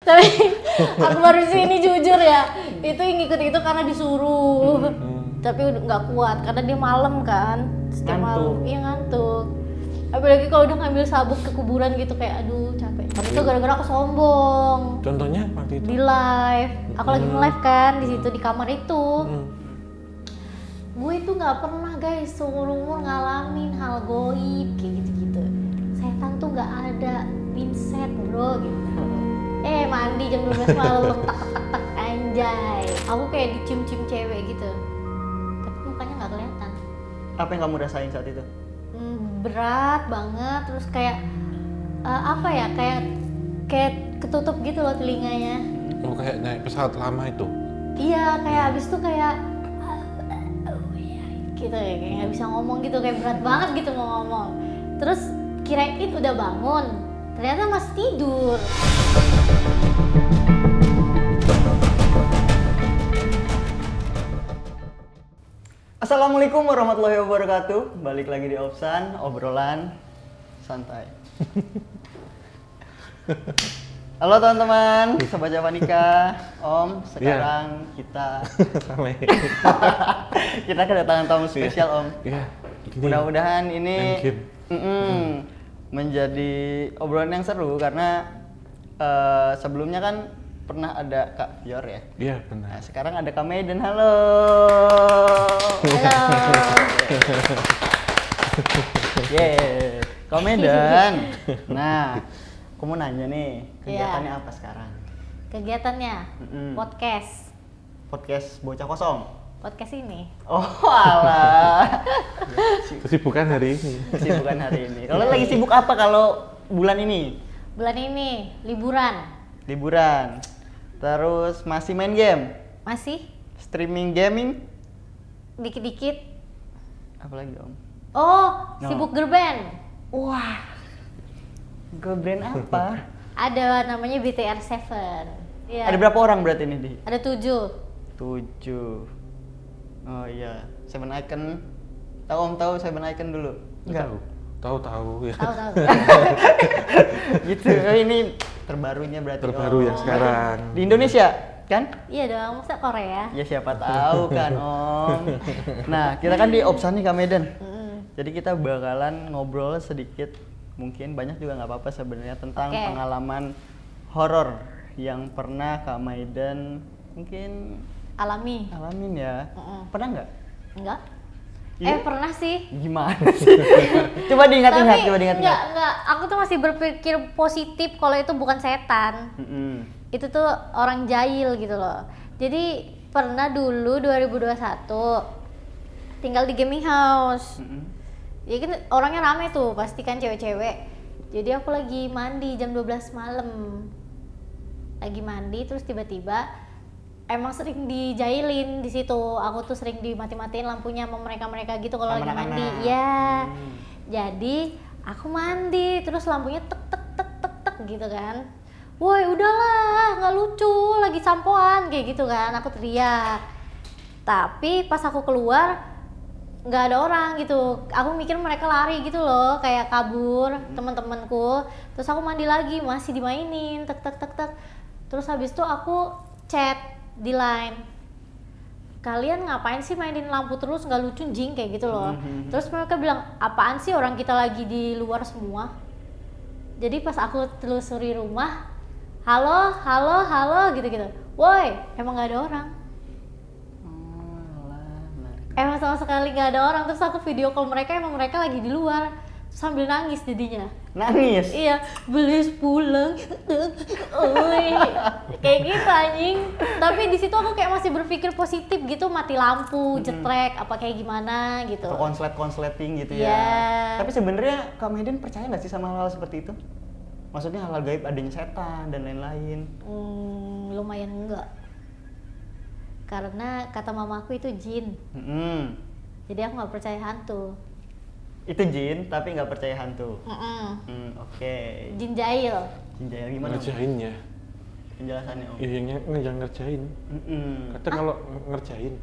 Tapi aku baru sini jujur ya, itu yang ngikut itu karena disuruh. Tapi udah nggak kuat karena dia malam kan, setiap malam iya ngantuk. Apalagi kalau udah ngambil sabuk ke kuburan gitu kayak aduh capek. Tapi itu gara-gara aku sombong. Contohnya waktu itu? Di live, aku lagi nge-live kan di situ di kamar itu. Gue itu nggak pernah guys seumur-umur ngalamin hal goib kayak gitu-gitu. Setan tuh nggak ada, pinset bro gitu. Mandi jam 12 malam tak anjay. Aku kayak dicium-cium cewek gitu. Tapi mukanya nggak kelihatan. Apa yang kamu rasain saat itu? Berat banget, terus kayak apa ya, kayak ketutup gitu loh telinganya. Oh kayak naik pesawat lama itu? Iya, kayak abis itu kayak gitu ya, kayak nggak bisa ngomong gitu, kayak berat banget gitu mau ngomong. Terus kirain udah bangun, ternyata masih tidur. Assalamualaikum warahmatullahi wabarakatuh. Balik lagi di Opsan, obrolan santai. Halo teman-teman, Sobat Javanika, Om. Sekarang kita kedatangan tamu spesial, Om. Mudah-mudahan ini menjadi obrolan yang seru karena sebelumnya kan pernah ada Kak Fior ya? Iya benar. Nah, sekarang ada Kak Maiden, halo. Halo. Yeay, Kak Maiden. Nah, aku mau nanya nih, kegiatannya apa sekarang? Kegiatannya podcast Bocah Kosong. Podcast ini. Oh alah. Kesibukan hari ini. Kalau lagi sibuk apa kalau bulan ini? Bulan ini liburan. Terus masih main game? Masih Streaming gaming? dikit-dikit. Apalagi Om? Sibuk girl band. Wah, girl band apa? Ada namanya BTR7. Ya. Ada berapa orang berarti ini di? Ada 7. 7. Oh iya, Seven Icon. Tahu Om, tahu Seven Icon dulu? Enggak. Tahu ya. Tahu. Gitu. Ini terbarunya berarti. Terbaru yang sekarang. Di Indonesia kan? Iya dong, masa Korea? Ya siapa tahu kan Om. Nah, kita kan di Opsan nih Kak Maiden. Jadi kita bakalan ngobrol sedikit, mungkin banyak juga nggak apa-apa sebenarnya tentang pengalaman horor yang pernah Kak Maiden mungkin alamin ya. Pernah nggak? Enggak. Iya? Pernah sih. Gimana sih? Coba diingat-ingat. Enggak. Aku tuh masih berpikir positif kalau itu bukan setan. Itu tuh orang jahil gitu loh. Jadi pernah dulu 2021 tinggal di gaming house. Ya kan orangnya rame tuh, pasti kan cewek-cewek. Jadi aku lagi mandi jam 12 malam. Lagi mandi terus tiba-tiba emang sering dijahilin di situ. Aku tuh sering dimati-matiin lampunya sama mereka gitu kalau lagi mandi. Ya. Jadi aku mandi terus lampunya tek gitu kan. Woi udahlah, nggak lucu, lagi sampoan kayak gitu kan. Aku teriak. Tapi pas aku keluar nggak ada orang gitu. Aku mikir mereka lari gitu loh, kayak kabur teman-temanku. Terus aku mandi lagi, masih dimainin tek. Terus habis itu aku chat di line, kalian ngapain sih mainin lampu terus, nggak lucu jing kayak gitu loh. Terus mereka bilang, apaan sih orang kita lagi di luar semua. Jadi pas aku telusuri rumah, halo gitu, woi emang nggak ada orang. Emang sama sekali nggak ada orang. Terus aku video call mereka, emang mereka lagi di luar sambil nangis jadinya. Nangis? Iya, belis pulang. Kayak gitu anjing. Tapi di situ aku kayak masih berpikir positif gitu, mati lampu, jetrek, apa kayak gimana gitu. Atau konsleting gitu ya. Tapi sebenarnya Kak Maiden percaya nggak sih sama hal-hal seperti itu? Maksudnya hal-hal gaib, adanya setan dan lain-lain? Lumayan enggak. Karena kata mamaku itu jin. Jadi aku nggak percaya hantu. Itu jin tapi nggak percaya hantu. Oke. Jin jahil gimana? Ngerjain ya. Penjelasannya Om. Iya yang ngerjain. Kata kalau ngerjain.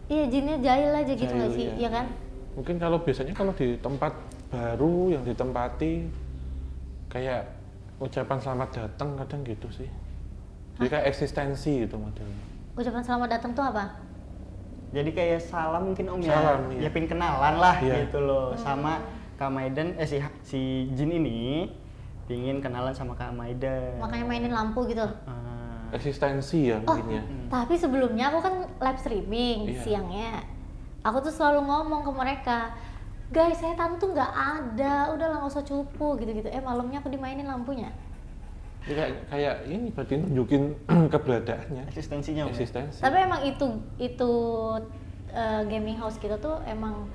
Iya jinnya jahil aja gitu nggak sih, iya kan? Mungkin kalau biasanya kalau di tempat baru yang ditempati kayak ucapan selamat datang kadang gitu sih. Jadi kayak eksistensi gitu modelnya. Ucapan selamat datang tuh apa? Jadi kayak salam mungkin Om Salam, ya. iya. Ya pin kenalan lah Iya. gitu loh. Sama Kak Maiden si Jin ini pingin kenalan sama Kak Maiden. Makanya mainin lampu gitu. Eksistensi ya mungkin ya. Tapi sebelumnya aku kan live streaming Iya. siangnya. Aku tuh selalu ngomong ke mereka, guys, setan tuh nggak ada, udahlah nggak usah cupu gitu-gitu. Malamnya aku dimainin lampunya. Jadi kayak ini berarti nunjukin keberadaannya. Eksistensinya Om. Eksistensi. Tapi emang itu gaming house kita tuh emang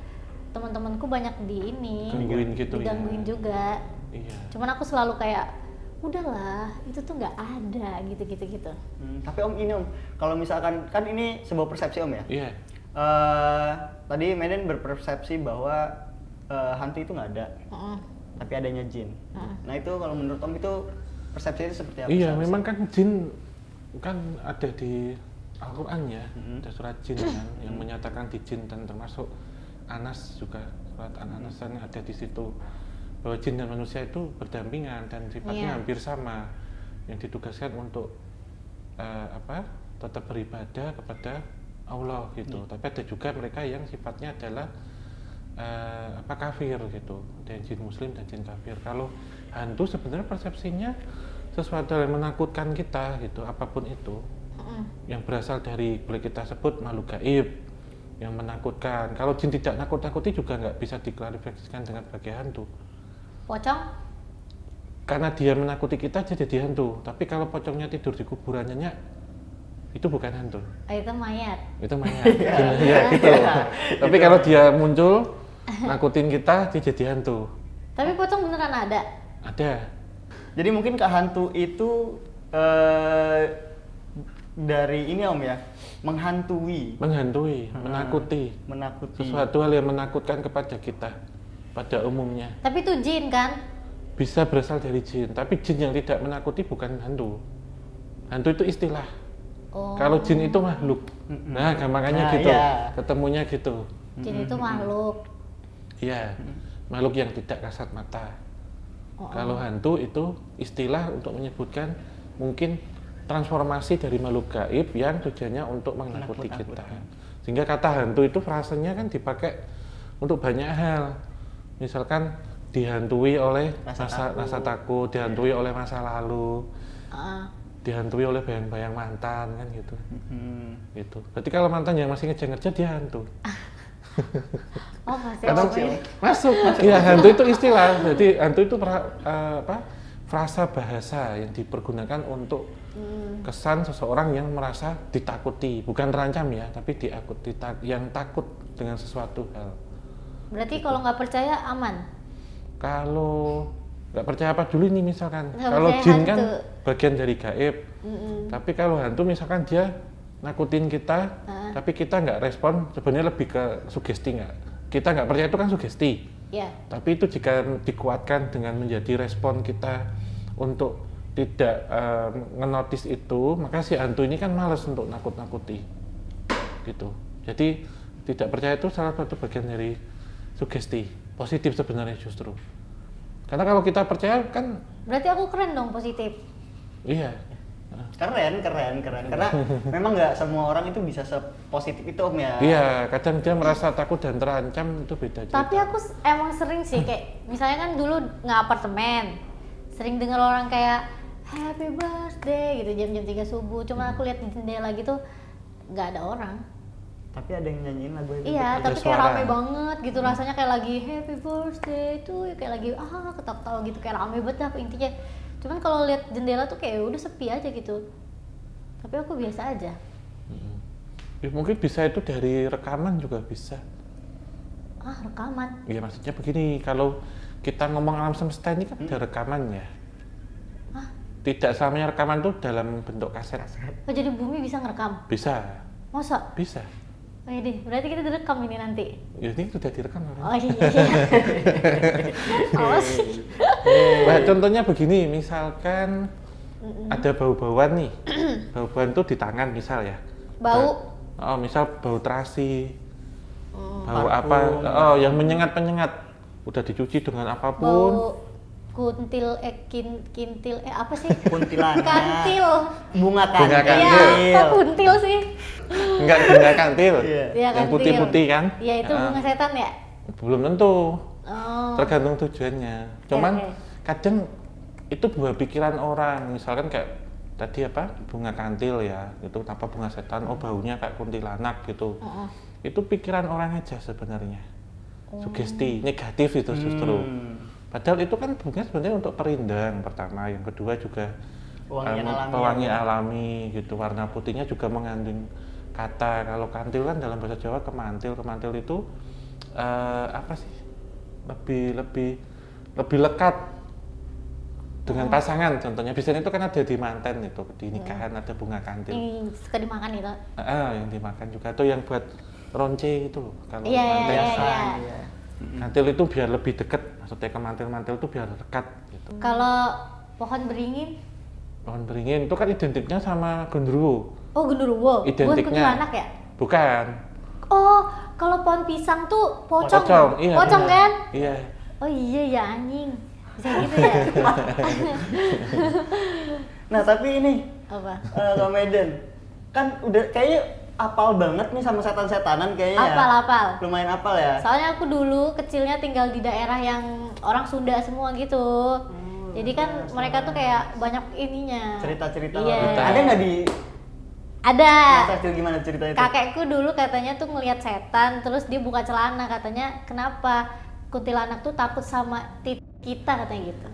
teman-temanku banyak di ini Gangguin gitu ya. digangguin juga. Iya. Cuman aku selalu kayak udahlah itu tuh nggak ada gitu. Tapi Om ini Om, kalau misalkan kan ini sebuah persepsi Om ya. Iya. Tadi Maiden berpersepsi bahwa hantu itu nggak ada, tapi adanya jin. Nah itu kalau menurut Om itu persepsi itu seperti apa? Iya, memang kan jin kan ada di Al-Quran ya, ada surat jin kan yang menyatakan di jin dan termasuk Anas juga, surat An-Anas kan ada di situ bahwa jin dan manusia itu berdampingan dan sifatnya hampir sama, yang ditugaskan untuk tetap beribadah kepada Allah gitu. Tapi ada juga mereka yang sifatnya adalah kafir gitu, ada jin muslim dan jin kafir. Kalau hantu sebenarnya persepsinya sesuatu yang menakutkan kita gitu, apapun itu yang berasal dari, boleh kita sebut makhluk gaib yang menakutkan. Kalau jin tidak nakut-nakuti juga nggak bisa diklarifikasikan dengan sebagai hantu. Pocong? Karena dia menakuti kita jadi hantu. Tapi kalau pocongnya tidur di kuburannya itu bukan hantu. Itu mayat. Itu mayat. Ya gitu. Tapi kalau dia muncul nakutin kita, dia jadi hantu. Tapi pocong beneran ada? Ada. Jadi mungkin Kak hantu itu dari ini Om ya, menghantui, menakuti. menakuti. Sesuatu hal yang menakutkan kepada kita pada umumnya. Tapi itu jin kan? Bisa berasal dari jin, tapi jin yang tidak menakuti bukan hantu. Hantu itu istilah. Kalau jin itu makhluk. Nah, gampangnya gitu. Iya. Ketemunya gitu. Jin itu makhluk. Iya. Makhluk yang tidak kasat mata. Kalau hantu itu istilah untuk menyebutkan mungkin transformasi dari makhluk gaib yang tujuannya untuk menakuti kita. Sehingga kata hantu itu frasenya kan dipakai untuk banyak hal. Misalkan dihantui oleh rasa takut, dihantui oleh masa lalu, dihantui oleh bayang-bayang mantan kan gitu. Gitu. Berarti kalau mantan yang masih ngejar-ngejar dia hantu. Oh, masih Masuk. Iya, hantu itu istilah. Jadi hantu itu frasa bahasa yang dipergunakan untuk kesan seseorang yang merasa ditakuti, bukan terancam ya, tapi yang takut dengan sesuatu hal. Berarti kalau nggak percaya aman? Kalau nggak percaya apa dulu nih misalkan, Nggak kalau percaya jin hantu. kan bagian dari gaib, tapi kalau hantu misalkan dia nakutin kita, tapi kita nggak respon, sebenarnya lebih ke sugesti nggak? Kita nggak percaya itu kan sugesti. Iya. Tapi itu jika dikuatkan dengan menjadi respon kita untuk tidak ngenotis itu, maka si hantu ini kan malas untuk nakut-nakuti, gitu. Jadi tidak percaya itu salah satu bagian dari sugesti, positif sebenarnya justru. Karena kalau kita percaya kan. Berarti aku keren dong positif. Iya. Keren. Karena memang nggak semua orang itu bisa sepositif itu Om ya. Iya, kadang dia merasa takut dan terancam, itu beda cerita. Tapi aku emang sering sih kayak misalnya kan dulu nggak apartemen, sering dengar orang kayak happy birthday gitu jam-jam 3 subuh. Cuma aku lihat di jendela gitu nggak ada orang. Tapi ada yang nyanyiin lagu itu. Iya, ada tapi kayak suara. rame banget gitu rasanya kayak lagi happy birthday itu kayak lagi ketawa-tawa gitu kayak rame banget lah intinya. Cuman kalau lihat jendela tuh kayak udah sepi aja gitu. Tapi aku biasa aja. Ya, mungkin bisa itu dari rekaman juga bisa. Rekaman. Iya, maksudnya begini, kalau kita ngomong alam semesta ini kan ada rekamannya. Tidak selamanya rekaman itu dalam bentuk kaset. Oh, jadi bumi bisa ngerekam? Bisa. Masa? Bisa. Oh iya deh, berarti kita direkam ini nanti. Ya, ini sudah direkam. Oh iya. Awas. Nah, contohnya begini, misalkan ada bau-bauan nih. Bau-bauan itu di tangan misal ya. Bau? Misal bau terasi. Bau parfum. apa? Yang menyengat-menyengat. Udah dicuci dengan apapun. Bau kintil apa sih? Kuntilanak. Kantil. Bunga Bunga kantil. kantil. Iya, kok kuntil sih? Enggak, bunga kantil. Iya. Iya, Yang kantil. putih-putih kan? Iya, itu bunga setan ya? Belum tentu. Oh. Tergantung tujuannya. Cuman Oke. kadang itu buah pikiran orang. Misalkan kayak tadi apa? Bunga kantil ya. Itu apa bunga setan? Oh, baunya kayak kuntilanak gitu. Itu pikiran orang aja sebenarnya. Sugesti negatif itu justru. Padahal itu kan bunga sebenarnya untuk perindang pertama, yang kedua juga pewangi alami gitu. Warna putihnya juga mengandung kata, kalau kantil kan dalam bahasa Jawa kemantil. Kemantil itu apa sih? Lebih lekat dengan pasangan. Contohnya biasanya itu kan ada di manten itu, di nikahan ada bunga kantil. Yang suka dimakan itu. Yang dimakan juga tuh yang buat ronce itu loh. Kalau Iya, manten. Iya. Kantil itu biar lebih dekat, maksudnya ke mantil-mantil itu biar dekat gitu. Kalau pohon beringin? Pohon beringin itu kan identiknya sama genderuwo. Oh, genderuwo. Bukan Identiknya. kuntilanak ya? Bukan. Oh, kalau pohon pisang tuh pocong. Iya. Pocong benar. kan? Iya. Oh iya ya anjing. Bisa gitu ya? Nah, tapi ini Apa? Kak Medan kan udah kayaknya apal banget nih sama setan-setanan kayaknya. Apal. Lumayan apal ya. Soalnya aku dulu kecilnya tinggal di daerah yang orang Sunda semua gitu. Jadi kan mereka tuh kayak banyak ininya. Cerita-cerita. Iya. Ada nggak di Ada. masa kecil gimana cerita itu? Kakekku dulu katanya tuh ngelihat setan, terus dia buka celana, katanya kenapa kuntilanak tuh takut sama kita katanya gitu.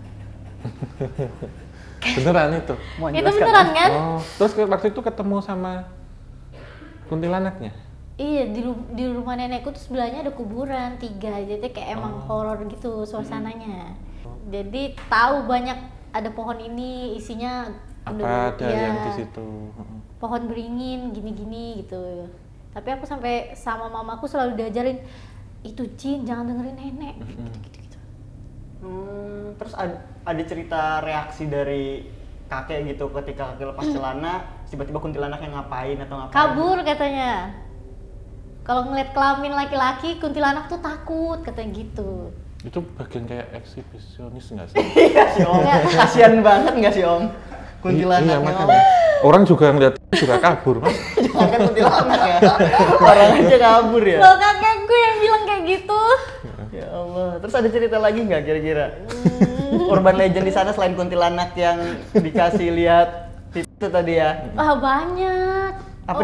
Beneran itu. Mau Itu jelaskan? beneran kan? Oh, terus waktu itu ketemu sama kuntilanaknya. Iya, di rumah nenekku tuh sebelahnya ada kuburan 3, jadi kayak emang horor gitu suasananya. Jadi tahu banyak ada pohon ini isinya Apa ada ya, yang di situ? pohon beringin gini-gini gitu. Tapi aku sampai sama mamaku selalu diajarin itu jin, jangan dengerin nenek. Gitu. Terus ada cerita reaksi dari kakek gitu ketika kakek lepas celana, tiba-tiba kuntilanaknya ngapain atau ngapain? Kabur katanya. Kalau ngeliat kelamin laki-laki, kuntilanak tuh takut katanya gitu. Itu bagian kayak eksibisionis nggak sih? Iya sih Om, kasian banget nggak sih Om? Kuntilanaknya Iya, Om. makanya. Orang juga ngeliat juga kabur, Mas. Jangan kan kuntilanak ya, orang aja kabur ya. Loh, kakekku yang bilang kayak gitu. Ya Allah, terus ada cerita lagi nggak kira-kira? Urban legend di sana selain kuntilanak yang dikasih lihat itu tadi ya? Wah, banyak. Apa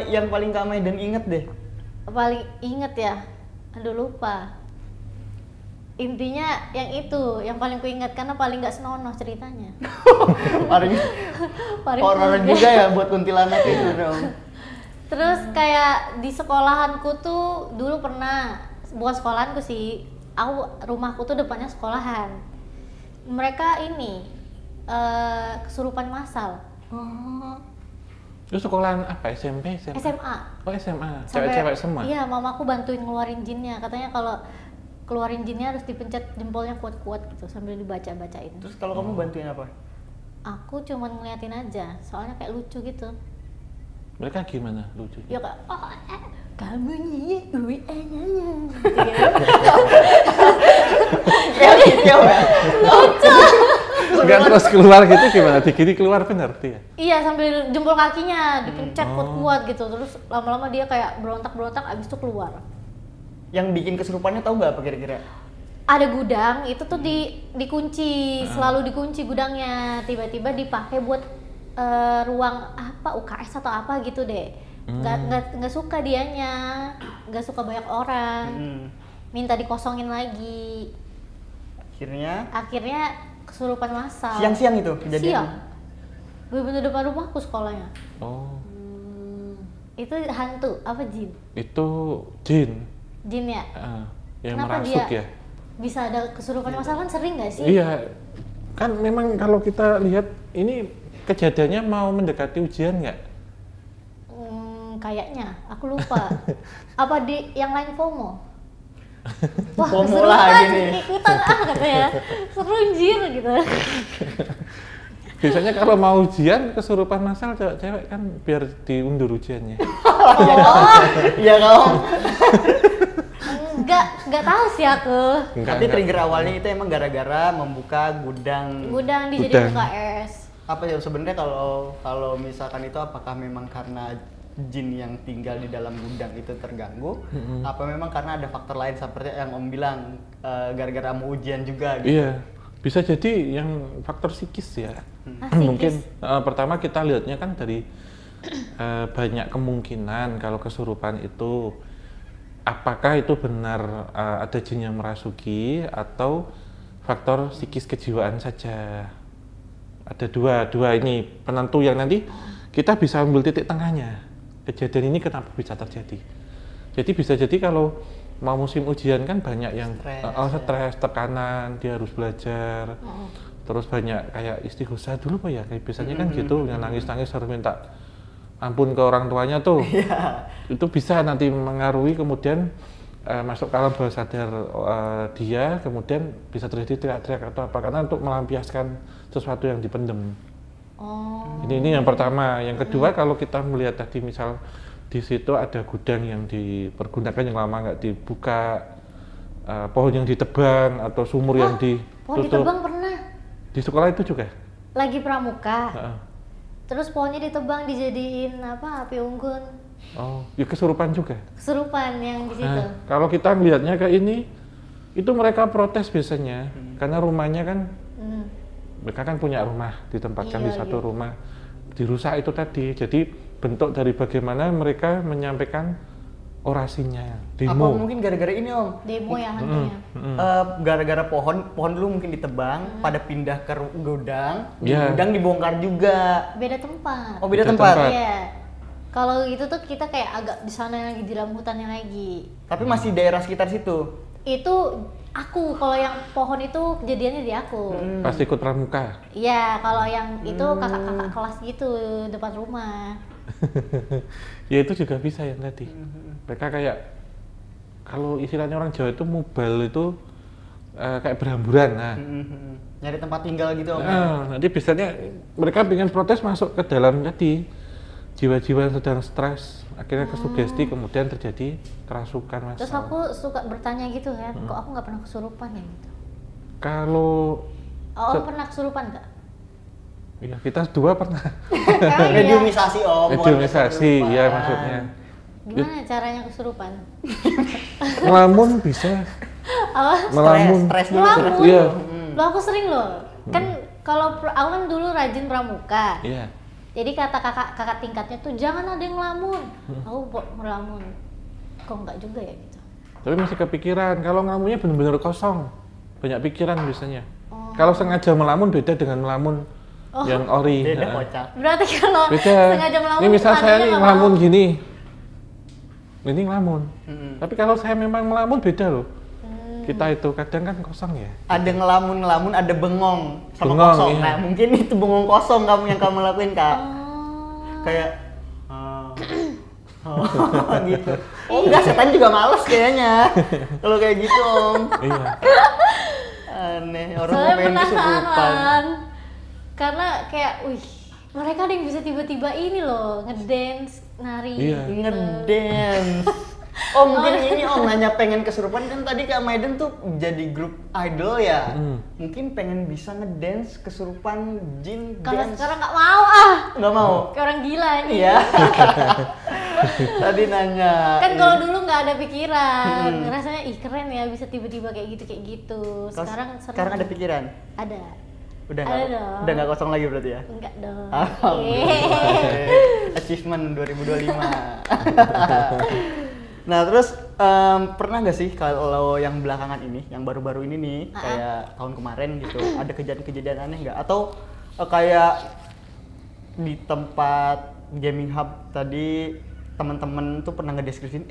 yang paling Kak Medan inget deh? Paling inget ya? Aduh, lupa. Intinya yang itu, yang paling kuingat karena paling nggak senonoh ceritanya. Paling horor juga ya buat kuntilanak itu dong. Terus kayak di sekolahanku tuh dulu pernah, bukan sekolahanku sih, rumahku tuh depannya sekolahan. Mereka ini kesurupan massal. Itu sekolahan apa? SMP? SMA. Oh, SMA. Sampai- Cewek-cewek semua? Iya, mamaku bantuin ngeluarin jinnya. Katanya kalau keluarin jinnya harus dipencet jempolnya kuat-kuat gitu sambil dibaca-bacain. Terus kalau kamu bantuin apa? Aku cuman ngeliatin aja, soalnya kayak lucu gitu. Mereka gimana lucunya? Ya kayak, kamu nih, gue nyanyi. Kayak gitu ya? Enggak, terus keluar gitu gimana? Digini keluar bener dia? Iya, sambil jempol kakinya dipencet kuat-kuat gitu. Terus lama-lama dia kayak berontak-berontak, abis itu keluar. Yang bikin kesurupannya tahu nggak apa kira-kira? Ada gudang, itu tuh dikunci, selalu dikunci gudangnya. Tiba-tiba dipakai buat ruang apa, UKS atau apa gitu deh. Nggak suka dianya, nggak suka banyak orang. Minta dikosongin lagi. Akhirnya kesurupan massal. Siang-siang itu kejadian? Siang. Bener-bener depan rumahku sekolahnya. Oh. Itu hantu, apa jin? Itu jin. Jin ya? Yang Kenapa merasuk dia ya? bisa ada kesurupan massal, kan sering nggak sih? Iya. Kan memang kalau kita lihat ini kejadiannya mau mendekati ujian nggak? Kayaknya, aku lupa. Apa di yang lain FOMO? Wah, FOMO seru lagi banget, nih. ikutan katanya. Seru anjir gitu. Biasanya kalau mau ujian kesurupan massal cewek-cewek kan biar diundur ujiannya. Iya kau. Enggak Nggak tahu sih aku. Tapi trigger awalnya itu emang gara-gara membuka gudang dijadiin UKS. Apa ya sebenarnya kalau misalkan itu apakah memang karena jin yang tinggal di dalam gudang itu terganggu, apa memang karena ada faktor lain seperti yang Om bilang gara-gara mau ujian juga gitu? Iya, bisa jadi yang faktor psikis ya. Mungkin pertama kita lihatnya kan dari banyak kemungkinan kalau kesurupan itu apakah itu benar ada jin yang merasuki atau faktor psikis kejiwaan saja. Ada dua ini penentu yang nanti kita bisa ambil titik tengahnya. Kejadian ini kenapa bisa terjadi? Jadi bisa jadi kalau mau musim ujian kan banyak yang stres, tekanan, dia harus belajar, terus banyak kayak istighosah dulu Pak ya, kayak biasanya kan gitu, yang nangis-nangis harus minta ampun ke orang tuanya tuh. Itu bisa nanti mengaruhi kemudian masuk ke alam bawah sadar dia, kemudian bisa terjadi teriak-teriak atau apa, karena untuk melampiaskan sesuatu yang dipendem. Ini yang pertama. Yang kedua, kalau kita melihat tadi misal di situ ada gudang yang dipergunakan yang lama nggak dibuka, pohon yang ditebang atau sumur yang ditutup. Pohon ditebang pernah. Di sekolah itu juga? Lagi pramuka. Terus pohonnya ditebang dijadiin api unggun. Oh, ya kesurupan juga? Kesurupan yang di situ. Kalau kita melihatnya kayak ini, itu mereka protes biasanya, karena rumahnya kan mereka kan punya rumah, ditempatkan di satu rumah, dirusak itu tadi. Jadi bentuk dari bagaimana mereka menyampaikan orasinya, demo. Apa mungkin gara-gara ini Om? Demo ya hantunya. Gara-gara pohon dulu mungkin ditebang, pada pindah ke gudang, gudang dibongkar juga. Beda tempat. Oh beda tempat? Iya. Kalau gitu tuh kita kayak agak di sana lagi, di dalam hutannya lagi. Tapi masih daerah sekitar situ? Itu aku, kalau yang pohon itu kejadiannya di aku. Pasti ikut pramuka? Iya, kalau yang itu kakak-kakak kelas gitu, depan rumah. Ya itu juga bisa ya tadi. Mereka kayak, kalau istilahnya orang Jawa itu mubal itu kayak berhamburan. Nyari tempat tinggal gitu Om? Nanti biasanya mereka pengen protes masuk ke dalam tadi. Jiwa-jiwa yang sedang stres, akhirnya kesugesti, kemudian terjadi kerasukan massal. Terus aku suka bertanya gitu kan, kok aku nggak pernah kesurupan ya gitu? Kalau pernah kesurupan nggak? Iya, kita dua pernah. Mediumisasi Om. Mediumisasi, ya maksudnya. Gimana caranya kesurupan? Ngelamun bisa. Melamun. Stres dulu. Ngelamun? Iya. Loh aku sering loh. Kan kalau aku kan dulu rajin pramuka. Iya. Jadi kata kakak tingkatnya tuh jangan ada yang ngelamun. Aku ngelamun. Kok enggak juga ya gitu. Tapi masih kepikiran, kalau ngelamunnya benar-benar kosong. Banyak pikiran biasanya. Kalau sengaja melamun beda dengan melamun yang ori. Beda kocak. Berarti kalau sengaja melamun, ini misal saya nih ngelamun gini. Ini ngelamun. Tapi kalau saya memang melamun beda loh. Kita itu kadang kan kosong ya. Ada ngelamun, ada bengong sama bengong, kosong. Iya. Nah mungkin itu bengong kosong yang kamu lakuin Kak. Kayak gitu. Oh enggak, setan juga males kayaknya. Kalau kayak gitu Om. Iya. Aneh, orang Soalnya pengen kesurupan. Karena kayak, mereka ada yang bisa tiba-tiba ini loh, ngedance, nari. Iya. Gitu. Ngedance. Oh mungkin ini Om nanya pengen kesurupan, kan tadi Kak Maiden tuh jadi grup idol ya. Mungkin pengen bisa ngedance kesurupan jin Kalau dance. sekarang nggak mau Nggak mau? Kayak orang gila nih. Iya. Tadi nanya. Kan kalau dulu nggak ada pikiran, rasanya keren ya bisa tiba-tiba kayak gitu. Sekarang ada pikiran? Ada. Udah dong. Udah nggak kosong lagi berarti ya? Enggak dong. Achievement 2025. Nah terus pernah nggak sih kalau yang belakangan ini, yang baru-baru ini nih, kayak tahun kemarin gitu, ada kejadian-kejadian aneh nggak? Atau kayak di tempat gaming hub tadi teman-teman tuh pernah ngedeskripsiin,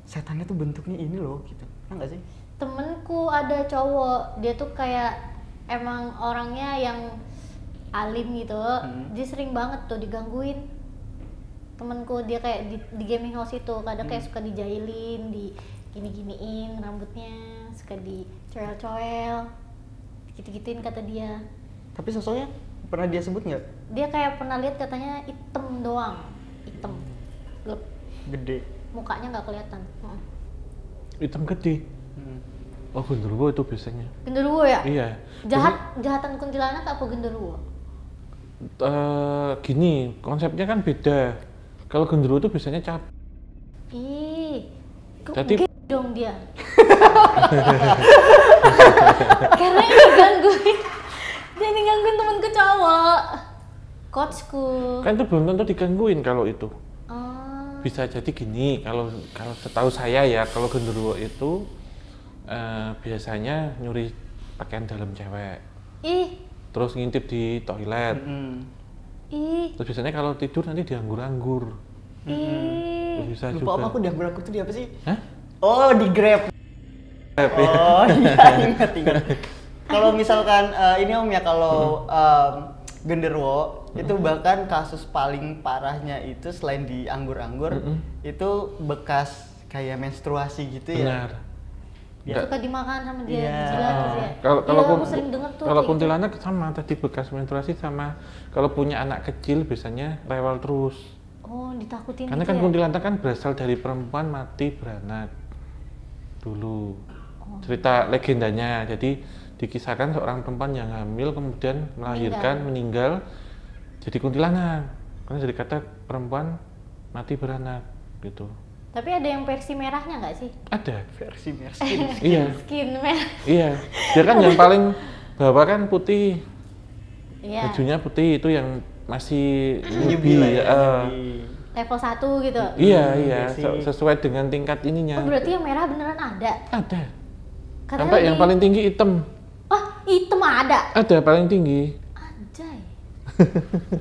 setannya tuh bentuknya ini loh gitu, pernah nggak sih? Temenku ada cowok, dia tuh kayak emang orangnya yang alim gitu, dia sering banget tuh digangguin. Temenku dia kayak di gaming house itu kadang kayak suka dijailin, di gini-giniin rambutnya, suka dicoel-coel, gitu-gituin kata dia. Tapi sosoknya pernah dia sebut nggak? Dia kayak pernah lihat katanya hitam doang, hitam, gelap, Gede. mukanya nggak kelihatan. Hitam gede. Oh, genderuwo itu biasanya. Genderuwo ya? Iya. Jahatan kuntilanak apa genderuwo? Gini, konsepnya kan beda. Kalau genderuwo itu biasanya Ih, jadi dong dia. Karena ini gangguin temanku cowok, coachku. kan itu belum tentu digangguin kalau itu. Bisa jadi gini, kalau setahu saya ya, kalau genderuwo itu biasanya nyuri pakaian dalam cewek. Terus ngintip di toilet. Terus biasanya kalau tidur nanti dianggur-anggur. Bisa lupa juga. Apa aku dianggur-anggur itu di apa sih? Hah? Oh, di Grab. Oh iya, ingat. Kalau misalkan ini Om ya, kalau genderuwo itu bahkan kasus paling parahnya itu selain di anggur-anggur itu bekas kayak menstruasi gitu ya. Benar. Suka dimakan sama dia. Iya. Aku sering dengar tuh. Kalau kuntilanak sama tadi, bekas menstruasi sama kalau punya anak kecil biasanya rewel terus. Oh, ditakutin. Karena gitu kan ya? kuntilanak kan berasal dari perempuan mati beranak dulu. Cerita legendanya. Jadi dikisahkan seorang perempuan yang hamil kemudian melahirkan, meninggal jadi kuntilanak. Karena jadi kata perempuan mati beranak gitu. Tapi ada yang versi merahnya nggak sih? Ada. Versi skin. Iya. Skin merah. Iya. Dia kan yang paling bawah kan putih. Iya. Bajunya putih, itu yang masih Newbie lah ya. Level 1 gitu. Iya. Sesuai dengan tingkat ininya. Oh, berarti yang merah beneran ada? Ada. Katanya Sampai yang paling tinggi hitam. Hitam ada? Ada paling tinggi. Anjay.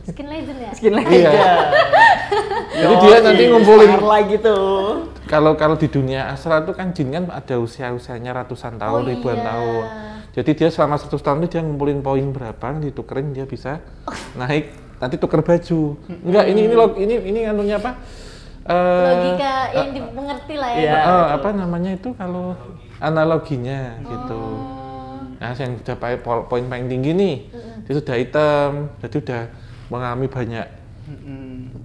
Skin legend ya? Skin lagi. Iya. Jadi dia nanti ngumpulin lagi tuh. Kalau di dunia astral itu kan jin kan ada usianya ratusan tahun, ribuan tahun. Jadi dia selama 100 tahun itu dia ngumpulin poin berapa, ditukerin dia bisa naik, nanti tuker baju. Enggak, ini anunya apa? Logika yang dimengerti lah ya. Apa namanya itu kalau analoginya gitu. Nah, yang sudah poin paling tinggi nih, dia sudah hitam, jadi udah mengalami banyak,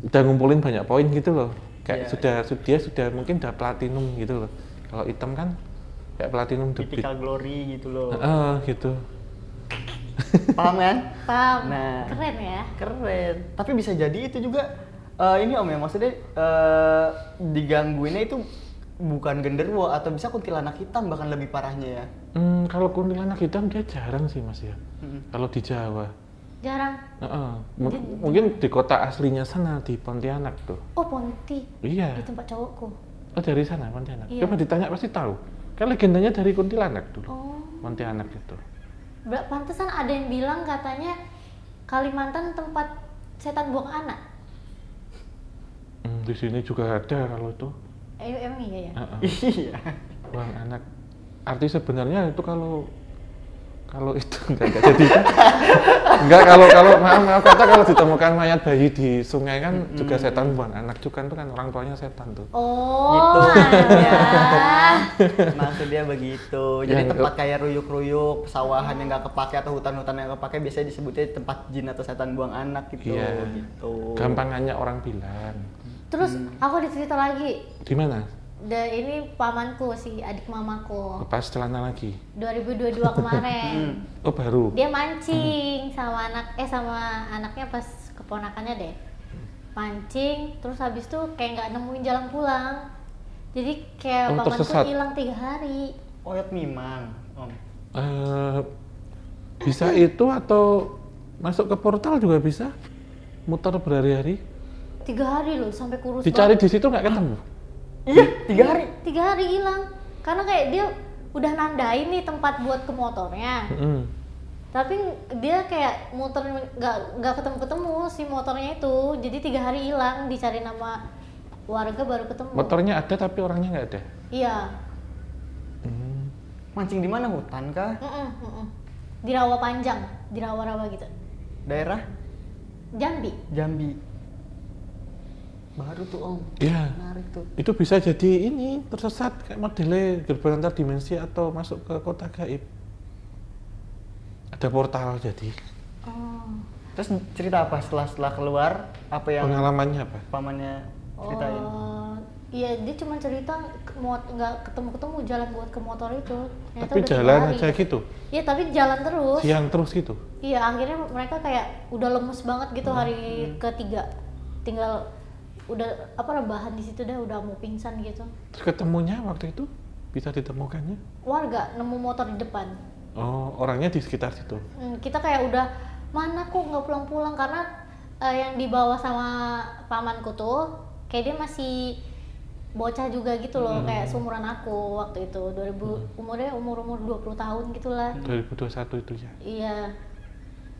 udah ngumpulin banyak poin gitu loh. Kayak dia sudah mungkin udah platinum gitu loh. Kalau hitam kan kayak platinum debit. Typical glory gitu loh. Gitu. Paham kan? Paham. Nah, keren ya. Keren. Tapi bisa jadi itu juga ini Om ya, maksudnya digangguinnya itu bukan genderuwo atau bisa kuntilanak hitam bahkan lebih parahnya ya. Kalau kuntilanak hitam dia jarang sih Mas ya. Kalau di Jawa. Jarang. Mungkin di kota aslinya sana di Pontianak tuh. Oh, Ponti. Iya. Di tempat cowokku. Oh, dari sana Pontianak. Iya. Coba ditanya pasti tahu. Kan legendanya dari kuntilanak dulu. Oh. Pontianak itu. Pantesan ada yang bilang katanya Kalimantan tempat setan buang anak. Di sini juga ada kalau itu. Emang iya ya? Iya. Buang anak. Arti sebenarnya itu kalau itu enggak jadi. Enggak, kalau maaf kata kalau ditemukan mayat bayi di sungai kan juga setan buang anak juga, itu kan orang tuanya setan tuh. Oh, gitu. ya. Maksud dia begitu. Jadi tempat kayak ruyuk-ruyuk, pesawahan yang nggak kepake atau hutan-hutan yang nggak kepake biasanya disebutnya tempat jin atau setan buang anak gitu. Iya. Gitu. Gampangannya orang bilang. Terus aku ada cerita lagi. Di mana? Ini pamanku, si adik mamaku. Pas celana lagi. 2022 kemarin. Oh, baru. Dia mancing sama anaknya pas keponakannya deh. Mancing, terus habis itu kayak nggak nemuin jalan pulang. Jadi kayak pamanku hilang 3 hari. Oyot mimang, Om. Bisa itu atau masuk ke portal juga bisa. Muter berhari-hari. 3 hari loh, sampai kurus. Dicari di situ nggak ketemu. Iya, 3 hari. 3 hari hilang. Karena kayak dia udah nandain nih tempat buat ke motornya. Tapi dia kayak muter nggak ketemu si motornya itu. Jadi 3 hari hilang, dicari nama warga baru ketemu. Motornya ada tapi orangnya nggak ada. Iya. Mancing di mana, hutan kah? Di rawa panjang, di rawa-rawa gitu. Daerah? Jambi. Baru tuh Om. Iya. Menarik tuh. Itu bisa jadi ini tersesat kayak modelnya gerbang antar dimensi atau masuk ke kota gaib. Ada portal jadi. Terus cerita apa setelah keluar? Apa yang pengalamannya apa? pamannya ceritain? Iya, dia cuma cerita nggak ketemu jalan buat ke motor itu. Ternyata Tapi udah jalan 3 hari. aja gitu? Iya, tapi jalan terus. Siang terus gitu? Iya, akhirnya mereka kayak udah lemes banget gitu hari ketiga. Tinggal udah rebahan di situ dah, udah mau pingsan gitu. Terus ketemunya waktu itu bisa ditemukannya? Warga nemu motor di depan. Oh, orangnya di sekitar situ? Kita kayak udah, mana kok nggak pulang-pulang, karena yang dibawa sama pamanku tuh kayak dia masih bocah juga gitu loh, kayak seumuran aku waktu itu, umur 20 tahun gitulah. 2021 itu ya? Iya,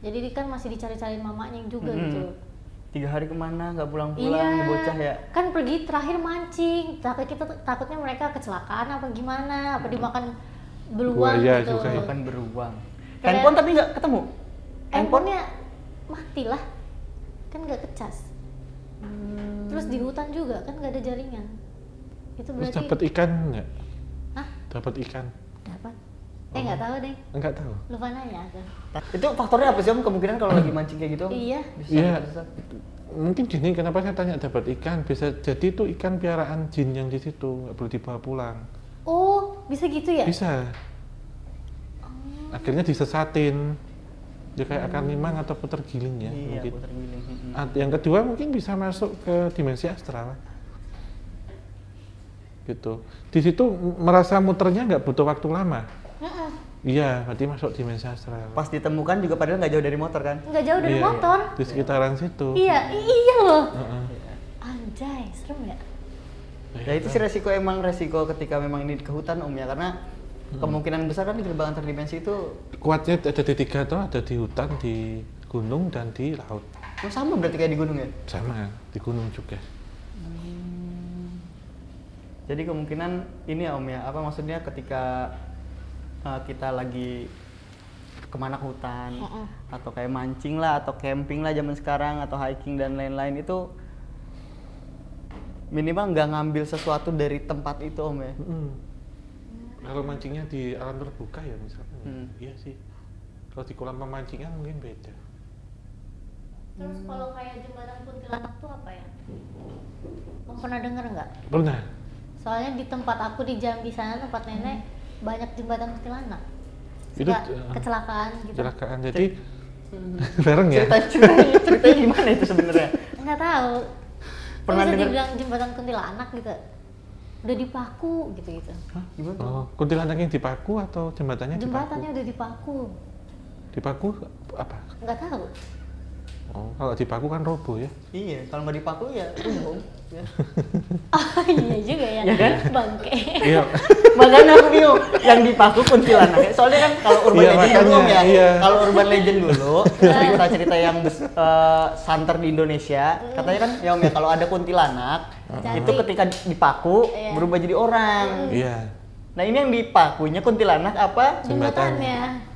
jadi dia kan masih dicari-cariin mamanya juga gitu. 3 hari kemana nggak pulang-pulang, Iya, bocah ya? kan pergi terakhir mancing, takutnya mereka kecelakaan apa gimana, apa dimakan beruang Buaya gitu. juga ya? Makan beruang. Kayak- Handphone tapi nggak ketemu? Handphonenya mati lah, kan nggak kecas. Terus di hutan juga kan nggak ada jaringan. Itu Terus berarti dapat ikan nggak? Hah? Dapat ikan? Dapat? Nggak tahu deh, Enggak tahu. lupa nanya aku. Itu faktornya apa sih Om? Kemungkinan kalau lagi mancing kayak gitu Om? Iya. Bisa Iya. tersesat. Mungkin gini, kenapa saya tanya dapat ikan? Bisa jadi itu ikan piaraan jin yang di situ, nggak boleh dibawa pulang. Oh, bisa gitu ya? Bisa. Akhirnya disesatin. Ya kayak akar limang atau puter giling ya. Iya, Mungkin. putar giling. Yang kedua mungkin bisa masuk ke dimensi astral. Gitu. Di situ merasa muternya nggak butuh waktu lama. Heeh. Iya, berarti masuk dimensi astral. Pas ditemukan juga padahal nggak jauh dari motor kan? Nggak jauh dari Iya, motor. di sekitaran situ. Iya, iya loh. Heeh. Anjay, serem ya? Ya itu sih resiko ketika memang ini ke hutan Om ya, karena kemungkinan besar kan di gerbang antar dimensi itu Kuatnya ada di 3 tuh, ada di hutan, di gunung, dan di laut. sama berarti kayak di gunung ya? Sama, di gunung juga. Jadi kemungkinan ini ya Om ya, apa maksudnya ketika kita lagi kemana ke hutan atau kayak mancing lah atau camping lah zaman sekarang atau hiking dan lain-lain itu minimal nggak ngambil sesuatu dari tempat itu Om ya. Kalau mancingnya di alam terbuka ya misalnya, iya sih. Kalau di kolam pemancingan mungkin beda. Terus kalau kayak jembatan kuntilanak tuh apa ya? Kamu pernah denger nggak? Pernah? Soalnya di tempat aku di Jambi sana, tempat nenek, banyak jembatan kuntilanak. Itu, Suka kecelakaan gitu. Kecelakaan, jadi bareng ya? Ceritanya gimana itu sebenarnya? Nggak tahu. Pernah Bisa denger? dibilang jembatan kuntilanak gitu. Udah dipaku gitu-gitu. Hah, gimana? Oh, kuntilanak yang dipaku atau jembatannya Jembatannya udah dipaku. dipaku? Dipaku apa? Nggak tahu. Oh, kalau dipaku kan roboh ya? Iya, kalau nggak dipaku ya umum. Ya. Oh iya juga ya. Iya kan? Bangke. Iya. Makanya aku bingung, yang dipaku kuntilanak. Soalnya kan kalau urban Iya, legend dulu Om ya, iya. kalau urban legend dulu, cerita-cerita yang santer di Indonesia, katanya kan ya Om ya, kalau ada kuntilanak, Cantik. itu ketika dipaku Iya. berubah jadi orang. Iya. Nah ini yang dipakunya kuntilanak apa? Jembatannya.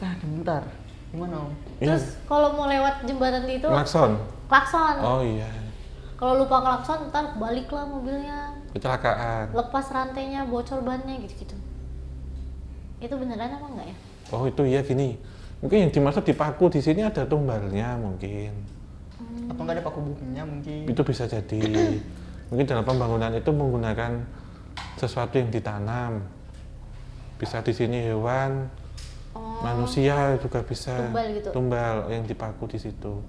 Bentar, gimana Om? Iya. Terus kalau mau lewat jembatan itu Klakson. klakson. Oh iya. Kalau lupa klakson ntar baliklah mobilnya. Kecelakaan. Lepas rantainya, bocor bannya gitu-gitu. Itu beneran apa enggak ya? Oh itu iya gini. Mungkin yang dimaksud dipaku di sini ada tumbalnya mungkin. Atau nggak ada paku buminya mungkin? Itu bisa jadi. Mungkin dalam pembangunan itu menggunakan sesuatu yang ditanam. Bisa di sini hewan, manusia juga bisa. Tumbal gitu. Tumbal yang dipaku di situ.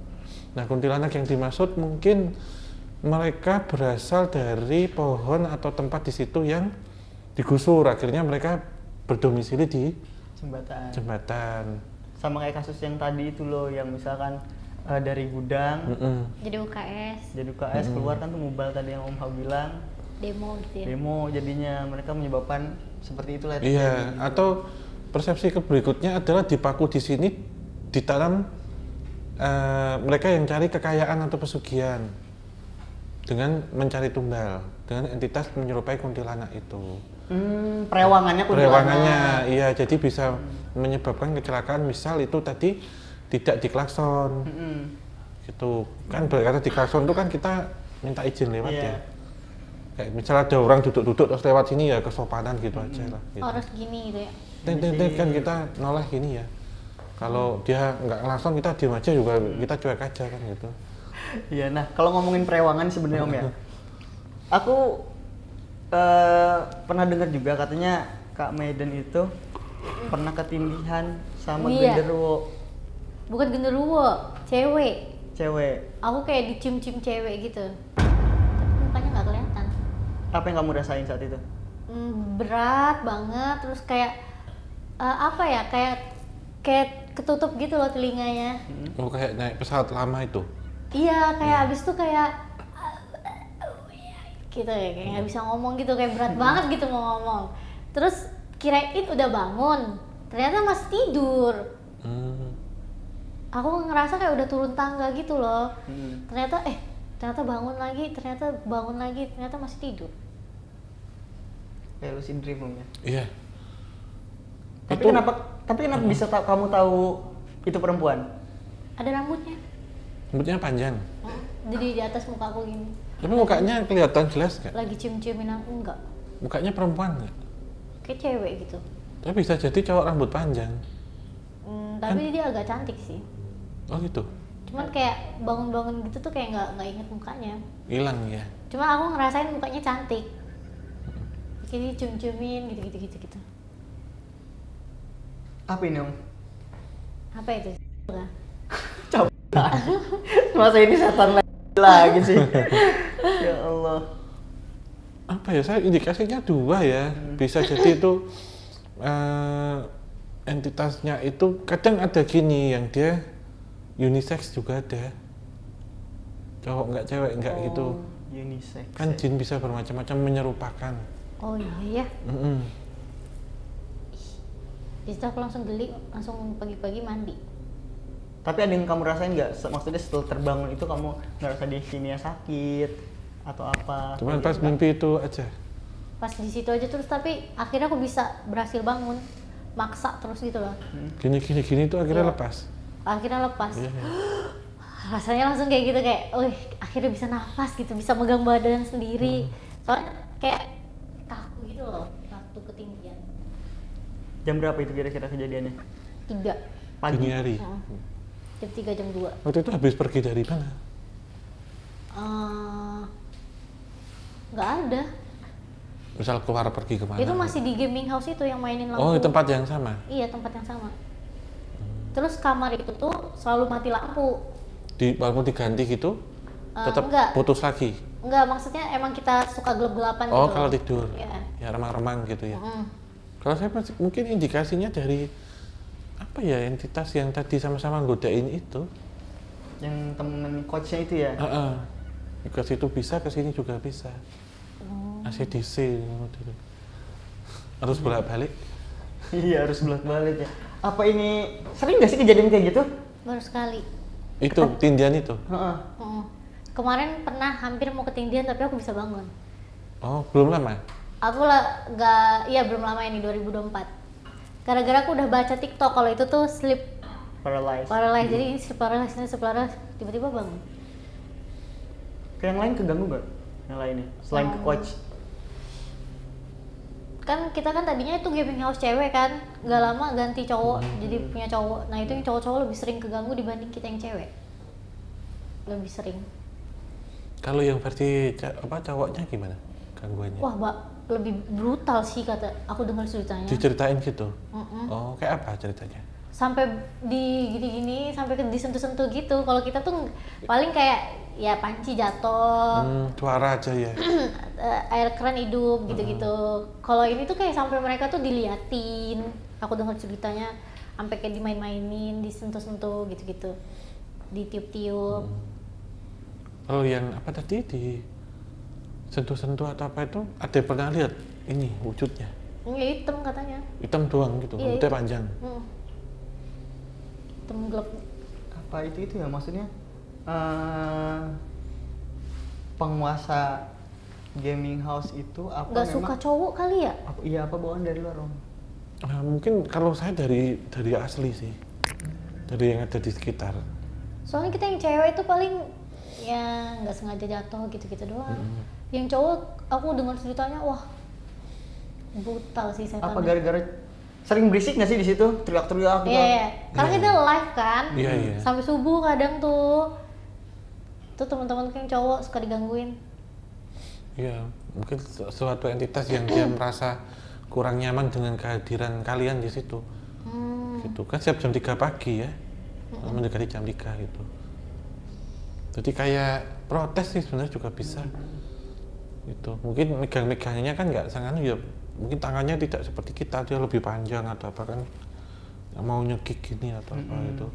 Nah kuntilanak yang dimaksud mungkin mereka berasal dari pohon atau tempat di situ yang digusur. Akhirnya mereka berdomisili di Jembatan. jembatan. Sama kayak kasus yang tadi itu loh, yang misalkan dari gudang Jadi UKS, jadi UKS keluar kan tuh mubal tadi yang Om Hao bilang, demo gitu ya. demo jadinya mereka menyebabkan seperti itulah. Iya, atau persepsi berikutnya adalah dipaku di sini ditanam mereka yang cari kekayaan atau pesugihan dengan mencari tumbal dengan entitas menyerupai kuntilanak itu. Perewangannya kuntilanak. Perewangannya, iya, jadi bisa menyebabkan kecelakaan. Misal itu tadi tidak diklakson, gitu kan. Berkata diklakson itu kan kita minta izin lewat Iya. ya. Kayak misal ada orang duduk-duduk terus lewat sini ya kesopanan gitu aja lah. Gitu. Harus gini gitu ya. Tet kan kita noleh gini ya. Kalau dia nggak langsung kita diam aja juga, kita cuek aja kan gitu. Iya, nah kalau ngomongin perewangan sebenarnya Om ya, Aku pernah dengar juga katanya Kak Maiden itu pernah ketindihan sama genderuwo. Bukan genderuwo, cewek. Aku kayak dicium-cium cewek gitu. Tapi mukanya nggak kelihatan. Apa yang kamu rasain saat itu? Berat banget, terus kayak apa ya, kayak ketutup gitu loh telinganya. Oh, kayak naik pesawat lama itu? Iya, kayak abis itu kayak gitu ya, kayak nggak bisa ngomong gitu, kayak berat banget gitu mau ngomong. Terus kirain udah bangun, ternyata masih tidur. Aku ngerasa kayak udah turun tangga gitu loh. Ternyata bangun lagi, ternyata masih tidur. Kayak lucid dream ya? Iya. Tapi kenapa bisa kamu tahu itu perempuan? Ada rambutnya. Rambutnya panjang? Jadi di atas muka aku gini. Tapi mukanya kelihatan jelas nggak? Lagi cium-ciumin aku, enggak. Mukanya perempuan nggak? Kayak cewek gitu. Tapi bisa jadi cowok rambut panjang. Tapi dia agak cantik sih. Oh gitu? Cuman kayak bangun-bangun gitu tuh kayak nggak inget mukanya. Hilang ya? Cuma aku ngerasain mukanya cantik. Jadi cium-ciumin gitu. Apa ini, Om? Apa itu? Masa ini setan lagi sih? Ya Allah. Apa ya, saya indikasinya dua ya. Bisa jadi itu entitasnya itu kadang ada gini, yang dia unisex juga ada. Cowok nggak cewek nggak gitu. Unisex. Kan jin bisa bermacam-macam menyerupakan. Oh iya ya. Di situ aku langsung geli, langsung pagi-pagi mandi. Tapi ada yang kamu rasain nggak? Maksudnya setelah terbangun itu kamu ngerasa di sini sakit atau apa? Cuman pas mimpi itu aja. Pas di situ aja terus, tapi akhirnya aku bisa berhasil bangun, maksa terus gitu loh. Gini itu akhirnya lepas. Akhirnya lepas. Iya. Rasanya langsung kayak gitu, kayak, akhirnya bisa nafas gitu, bisa megang badan sendiri. Soalnya kayak kaku gitu loh, waktu ketinggian. Jam berapa itu kira-kira kejadiannya? 3 pagi. Dini hari. Jam 3 jam 2. Waktu itu habis pergi dari mana? Nggak ada. Misal keluar pergi kemana? Itu masih di gaming house itu yang mainin lampu. Oh, di tempat yang sama? Iya, tempat yang sama. Terus kamar itu tuh selalu mati lampu. Walaupun diganti gitu, tetap enggak. putus lagi? Enggak, maksudnya emang kita suka gelap-gelapan gitu. Oh, kalau tidur? Ya, remang-remang gitu ya? Kalau saya mungkin indikasinya dari apa ya, entitas yang tadi sama-sama godain itu. Yang temen coachnya itu ya? Ke situ bisa, ke sini juga bisa. ACDC harus bolak-balik. Iya, harus bolak-balik ya. Apa ini sering nggak sih kejadian kayak gitu? Baru sekali. Itu tindian itu? Kemarin pernah hampir mau ketindihan tapi aku bisa bangun. Oh, belum lama? Aku belum lama ini, 2024. Gara-gara aku udah baca TikTok kalau itu tuh sleep paralysis. Jadi sleep paralysis, tiba-tiba bangun. Ke yang lain keganggu nggak? Yang lainnya selain ke coach? Kan kita kan tadinya itu gaming house cewek kan, nggak lama ganti cowok jadi punya cowok. Nah itu yang cowok-cowok lebih sering keganggu dibanding kita yang cewek. Lebih sering. Kalau yang versi cowoknya gimana gangguannya? Wah, Mbak, lebih brutal sih kata aku dengar ceritanya. Diceritain gitu? Oh, kayak apa ceritanya? Sampai di gini-gini, sampai disentuh-sentuh gitu. Kalau kita tuh paling kayak ya panci jatuh, suara aja ya. Air keran hidup gitu-gitu. Kalau ini tuh kayak sampai mereka tuh diliatin. Aku dengar ceritanya sampai kayak dimain-mainin, disentuh-sentuh gitu-gitu, ditiup-tiup. Kalau yang apa tadi di sentuh-sentuh atau apa itu, ada yang pernah lihat ini wujudnya? Ya hitam katanya. Hitam doang gitu, Iya, rambutnya panjang. Hitam gelap. Apa itu ya maksudnya? Penguasa gaming house itu apa? Nggak suka cowok kali ya? Iya, apa bawaan dari luar, Om? Mungkin kalau saya dari asli sih, dari yang ada di sekitar. Soalnya kita yang cewek itu paling ya nggak sengaja jatuh gitu-gitu doang. Yang cowok aku dengar ceritanya, wah brutal sih setannya. Apa gara-gara sering berisik nggak sih di situ, teriak-teriak gitu? Iya. Karena kita live kan, Iya. sampai subuh kadang tuh. Tuh teman-teman yang cowok suka digangguin. Iya, mungkin suatu entitas yang dia merasa kurang nyaman dengan kehadiran kalian di situ. Gitu kan siap jam 3 pagi ya, mendekati jam 3 gitu. Jadi kayak protes sih sebenarnya juga bisa. Gitu. Mungkin megang-megangnya kan nggak sangat ya, mungkin tangannya tidak seperti kita, dia lebih panjang atau apa kan, nggak mau nyekik gini atau apa itu.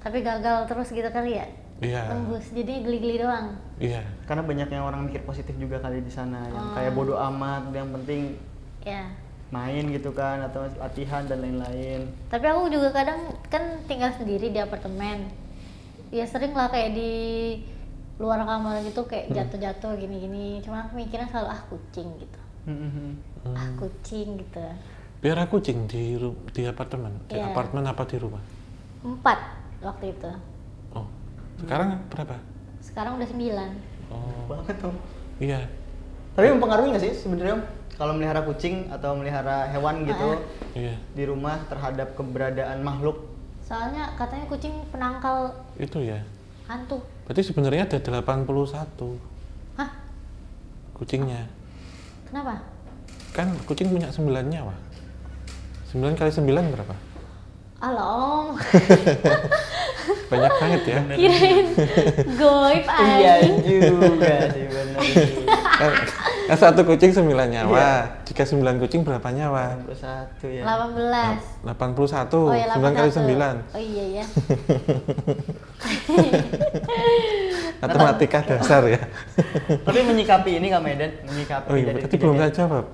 Tapi gagal terus gitu kali ya? Iya. Tembus, jadi geli-geli doang. Iya. Karena banyak yang orang mikir positif juga kali di sana, yang kayak bodo amat, yang penting main gitu kan, atau latihan dan lain-lain. Tapi aku juga kadang kan tinggal sendiri di apartemen. Ya sering lah kayak di luar kamar gitu kayak jatuh-jatuh gini-gini. Cuma aku mikirnya selalu kucing gitu. Kucing gitu. Biar kucing di apartemen, di apartemen apa di rumah? 4 waktu itu. Oh, sekarang berapa? Sekarang udah 9. Oh, banget Om. Iya. Tapi mempengaruhi nggak sih sebenarnya Om? Kalau melihara kucing atau melihara hewan gitu di rumah terhadap keberadaan makhluk? Soalnya katanya kucing penangkal itu ya? hantu. Berarti sebenarnya ada 81. Hah? Kucingnya. Kenapa? Kan kucing punya 9 nyawa. 9 kali 9 berapa? Alah Om. Banyak banget ya. Kirain goib aja. Iya juga sih benar. Kan satu kucing 9 nyawa. Jika 9 kucing berapa nyawa? 81 ya. 18. 81. Oh, ya, 9 kali 9. Oh iya ya. Matematika dasar ya. Tapi menyikapi ini Kak Medan, menyikapi Oh iya, tadi belum saya jawab.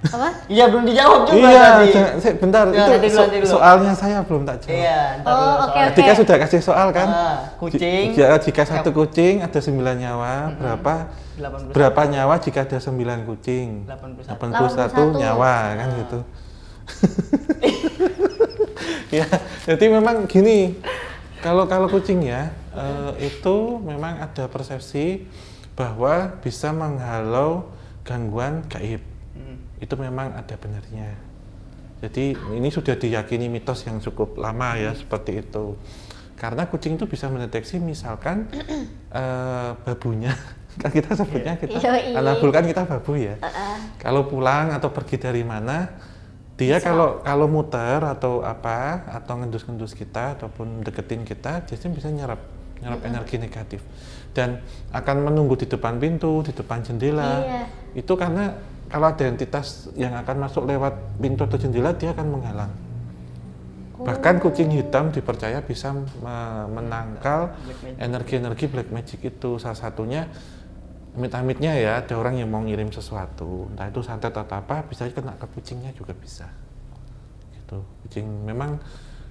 Apa? Iya, belum dijawab juga iya, tadi. Bentar, Ya, itu soalnya saya belum tak jawab. Iya, ntar dulu. Oke. Ketika sudah kasih soal kan, kucing. Jika satu kucing ada 9 nyawa, berapa nyawa jika ada 9 kucing? 81 nyawa kan gitu. Ya, jadi memang gini, kalau kucing ya, itu memang ada persepsi bahwa bisa menghalau gangguan gaib. Itu memang ada benarnya. Jadi ini sudah diyakini mitos yang cukup lama ya seperti itu. Karena kucing itu bisa mendeteksi misalkan babunya, kan kita sebutnya anak kan kita babu ya. Kalau pulang atau pergi dari mana, dia kalau muter atau apa atau ngendus-ngendus kita ataupun deketin kita, biasanya bisa nyerap energi negatif dan akan menunggu di depan pintu, di depan jendela. Itu karena kalau ada entitas yang akan masuk lewat pintu atau jendela, dia akan menghalang. Bahkan kucing hitam dipercaya bisa menangkal energi-energi black magic itu. Salah satunya amit-amitnya ya, ada orang yang mau ngirim sesuatu, entah itu santet atau apa, bisa kena ke kucingnya juga bisa. Gitu. Kucing memang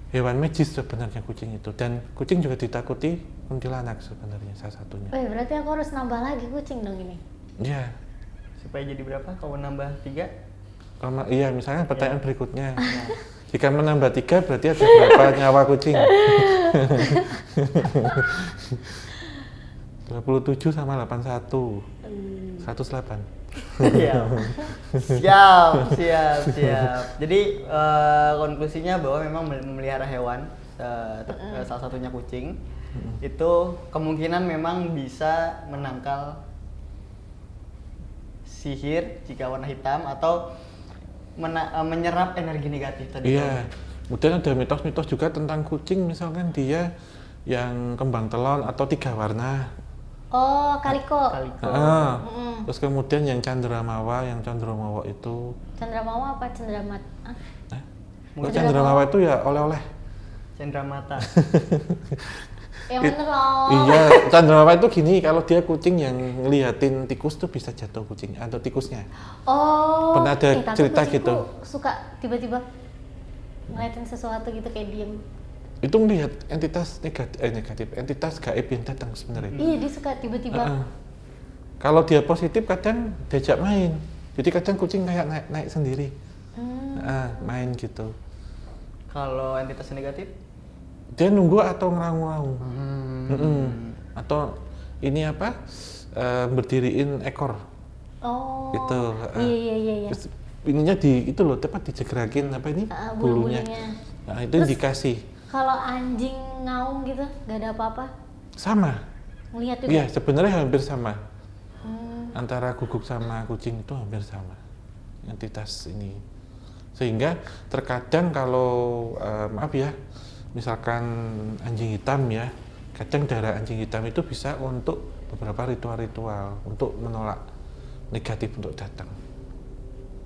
hewan magis sebenarnya kucing itu, dan kucing juga ditakuti kuntilanak sebenarnya salah satunya. Berarti aku harus nambah lagi kucing dong ini? Iya. Supaya jadi berapa? Kalau nambah 3? Iya, misalnya pertanyaan berikutnya. Jika menambah 3 berarti ada berapa nyawa kucing? 27 sama 81. 108. Siap. Jadi konklusinya bahwa memang memelihara hewan, salah satunya kucing, itu kemungkinan memang bisa menangkal sihir jika warna hitam atau menyerap energi negatif tadi. Iya. Kemudian ada mitos-mitos juga tentang kucing, misalkan dia yang kembang telon atau 3 warna. Oh, kaliko. Terus kemudian yang cendrawasih, itu. Cendrawasih apa cendramat? Cendrawasih itu ya oleh-oleh. Cendramata. Yang bener loh. Iya, cendrawasih itu gini, kalau dia kucing yang ngeliatin tikus tuh bisa jatuh kucing atau tikusnya. Oh. Pernah ada cerita gitu. Suka tiba-tiba ngeliatin sesuatu gitu kayak diem. Itu melihat entitas negatif, entitas gaib yang datang sebenarnya. Iya, dia suka tiba-tiba. Kalau dia positif kadang diajak main, jadi kadang kucing kayak naik sendiri, main gitu. Kalau entitas negatif? Dia nunggu atau ngeraung-ngeraung, atau ini apa, berdiriin ekor. Oh. Gitu. Iya. Ininya itu loh, tepat dijegerakin apa ini bulunya. Nah, itu indikasi. Kalau anjing ngaum gitu, nggak ada apa-apa? Sama. Ngeliat juga? Iya, sebenarnya hampir sama. antara guguk sama kucing itu hampir sama entitas ini. Sehingga terkadang kalau maaf ya, misalkan anjing hitam ya, kadang darah anjing hitam itu bisa untuk beberapa ritual-ritual untuk menolak negatif untuk datang.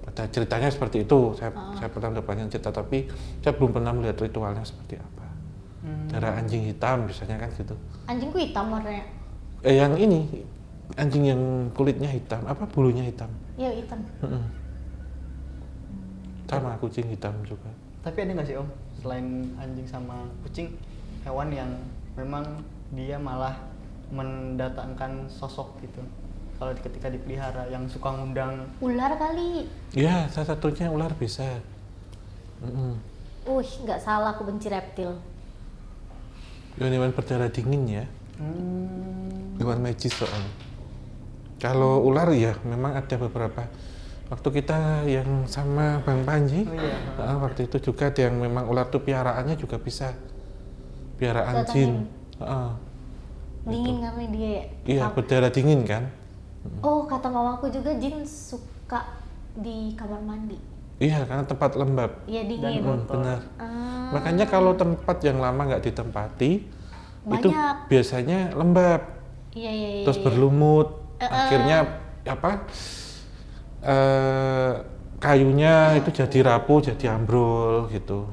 Ada ceritanya seperti itu. Saya pernah mendapatkan cerita, tapi saya belum pernah melihat ritualnya seperti apa. Darah anjing hitam biasanya kan gitu. Anjingku hitam warnanya. Yang ini anjing yang kulitnya hitam, apa bulunya hitam? Iya hitam. Sama kucing hitam juga. Tapi ada nggak sih Om, selain anjing sama kucing, hewan yang memang dia malah mendatangkan sosok gitu kalau ketika dipelihara, yang suka ngundang? Ular kali. Iya, salah satunya ular bisa. Nggak salah, aku benci reptil. Hewan berdarah dingin ya. Hewan magis soalnya. Kalau ular ya memang ada beberapa. Waktu kita yang sama Bang Panji, waktu itu juga ada yang memang ular tuh piaraannya juga bisa. Piaraan jin. Dingin kali dia ya? Iya, berdarah dingin kan. Oh, kata mamaku juga jin suka di kamar mandi. Iya, karena tempat lembab. Iya, dingin. Benar. Makanya kalau tempat yang lama nggak ditempati, itu biasanya lembab. Iya. Terus berlumut. Akhirnya kayunya itu jadi rapuh, jadi ambrol gitu.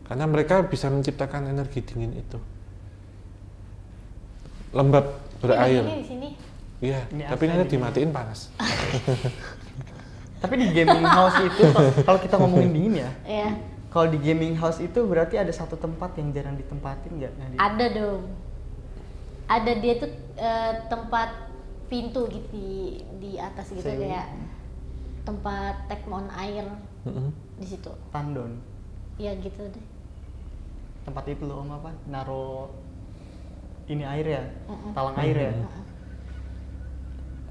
Karena mereka bisa menciptakan energi dingin itu. Lembab berair. Ini di sini. Iya, tapi nanti dimatiin panas. Tapi di gaming house itu kalau kita ngomongin dingin ya. Iya. Kalau di gaming house itu berarti ada satu tempat yang jarang ditempatin nggak? Ada dong. Ada, dia tuh tempat pintu gitu di atas gitu, kayak tempat take on air di situ. Tandon. Iya gitu deh. Tempat itu loh Om, apa? Naro ini air ya, talang air ya.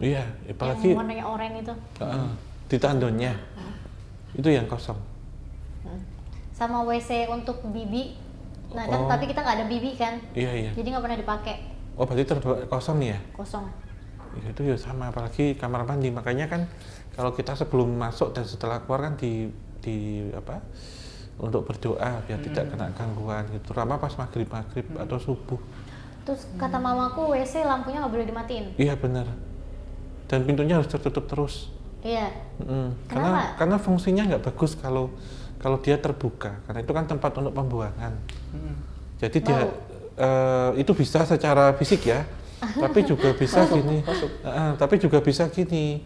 Iya, apalagi yang warnanya oranye itu. Di tandonnya itu yang kosong. Sama WC untuk bibi. Nah kan, tapi kita nggak ada bibi kan. Iya. Jadi nggak pernah dipakai. Oh, berarti kosong nih ya? Kosong. Ya, itu ya sama, apalagi kamar mandi. Makanya kan kalau kita sebelum masuk dan setelah keluar kan di untuk berdoa biar tidak kena gangguan gitu. Terutama pas maghrib atau subuh. Terus kata mamaku WC lampunya nggak boleh dimatiin. Iya benar. Dan pintunya harus tertutup terus. Iya. Karena fungsinya nggak bagus kalau dia terbuka. Karena itu kan tempat untuk pembuangan. Jadi dia itu bisa secara fisik ya. Tapi juga bisa gini. Tapi juga bisa gini.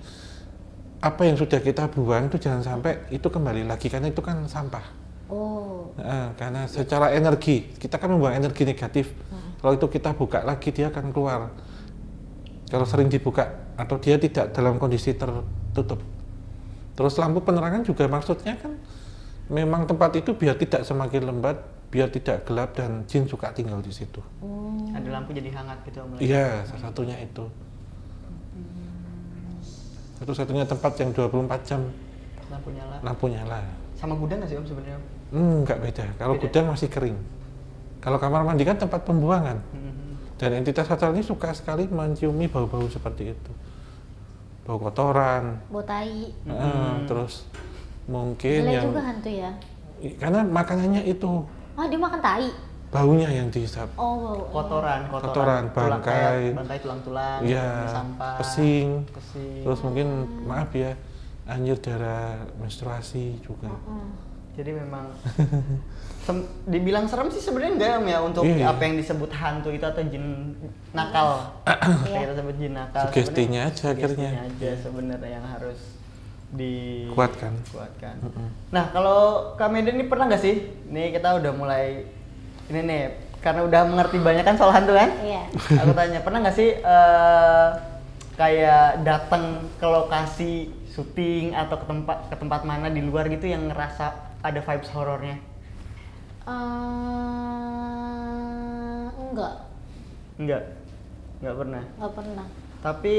Apa yang sudah kita buang itu jangan sampai itu kembali lagi, karena itu kan sampah. Karena secara energi kita kan membuang energi negatif. Kalau itu kita buka lagi, dia akan keluar. Kalau sering dibuka atau dia tidak dalam kondisi tertutup. Terus lampu penerangan juga maksudnya kan memang tempat itu biar tidak semakin lembat, biar tidak gelap dan jin suka tinggal di situ. Ada lampu jadi hangat gitu Om. Iya, salah satunya itu. Satu-satunya tempat yang 24 jam lampu nyala. Sama gudang nggak sih Om sebenarnya? Nggak beda. Kalau gudang masih kering. Kalau kamar mandi kan tempat pembuangan. Dan entitas astral ini suka sekali menciumi bau-bau seperti itu. Bau kotoran. Bau tai. Terus mungkin Gila yang juga hantu ya. Karena makanannya itu. Dia makan tai. Baunya yang dihisap. Bau. Kotoran, bangkai, tulang-tulang, ya, sampah, pesing. Terus mungkin maaf ya, anjir darah menstruasi juga. Jadi memang dibilang serem sih sebenarnya enggak Om ya, untuk apa yang disebut hantu itu atau jin nakal. Kita sebut jin nakal. Sugestinya aja akhirnya. Sebenarnya yang harus dikuatkan. Nah, kalau Kak Medan ini pernah nggak sih? Nih kita udah mulai ini nih, karena udah mengerti banyak kan soal hantu kan? Iya. Aku tanya, pernah nggak sih kayak datang ke lokasi syuting atau ke tempat mana di luar gitu yang ngerasa ada vibes horornya? Enggak pernah. Nggak pernah. Tapi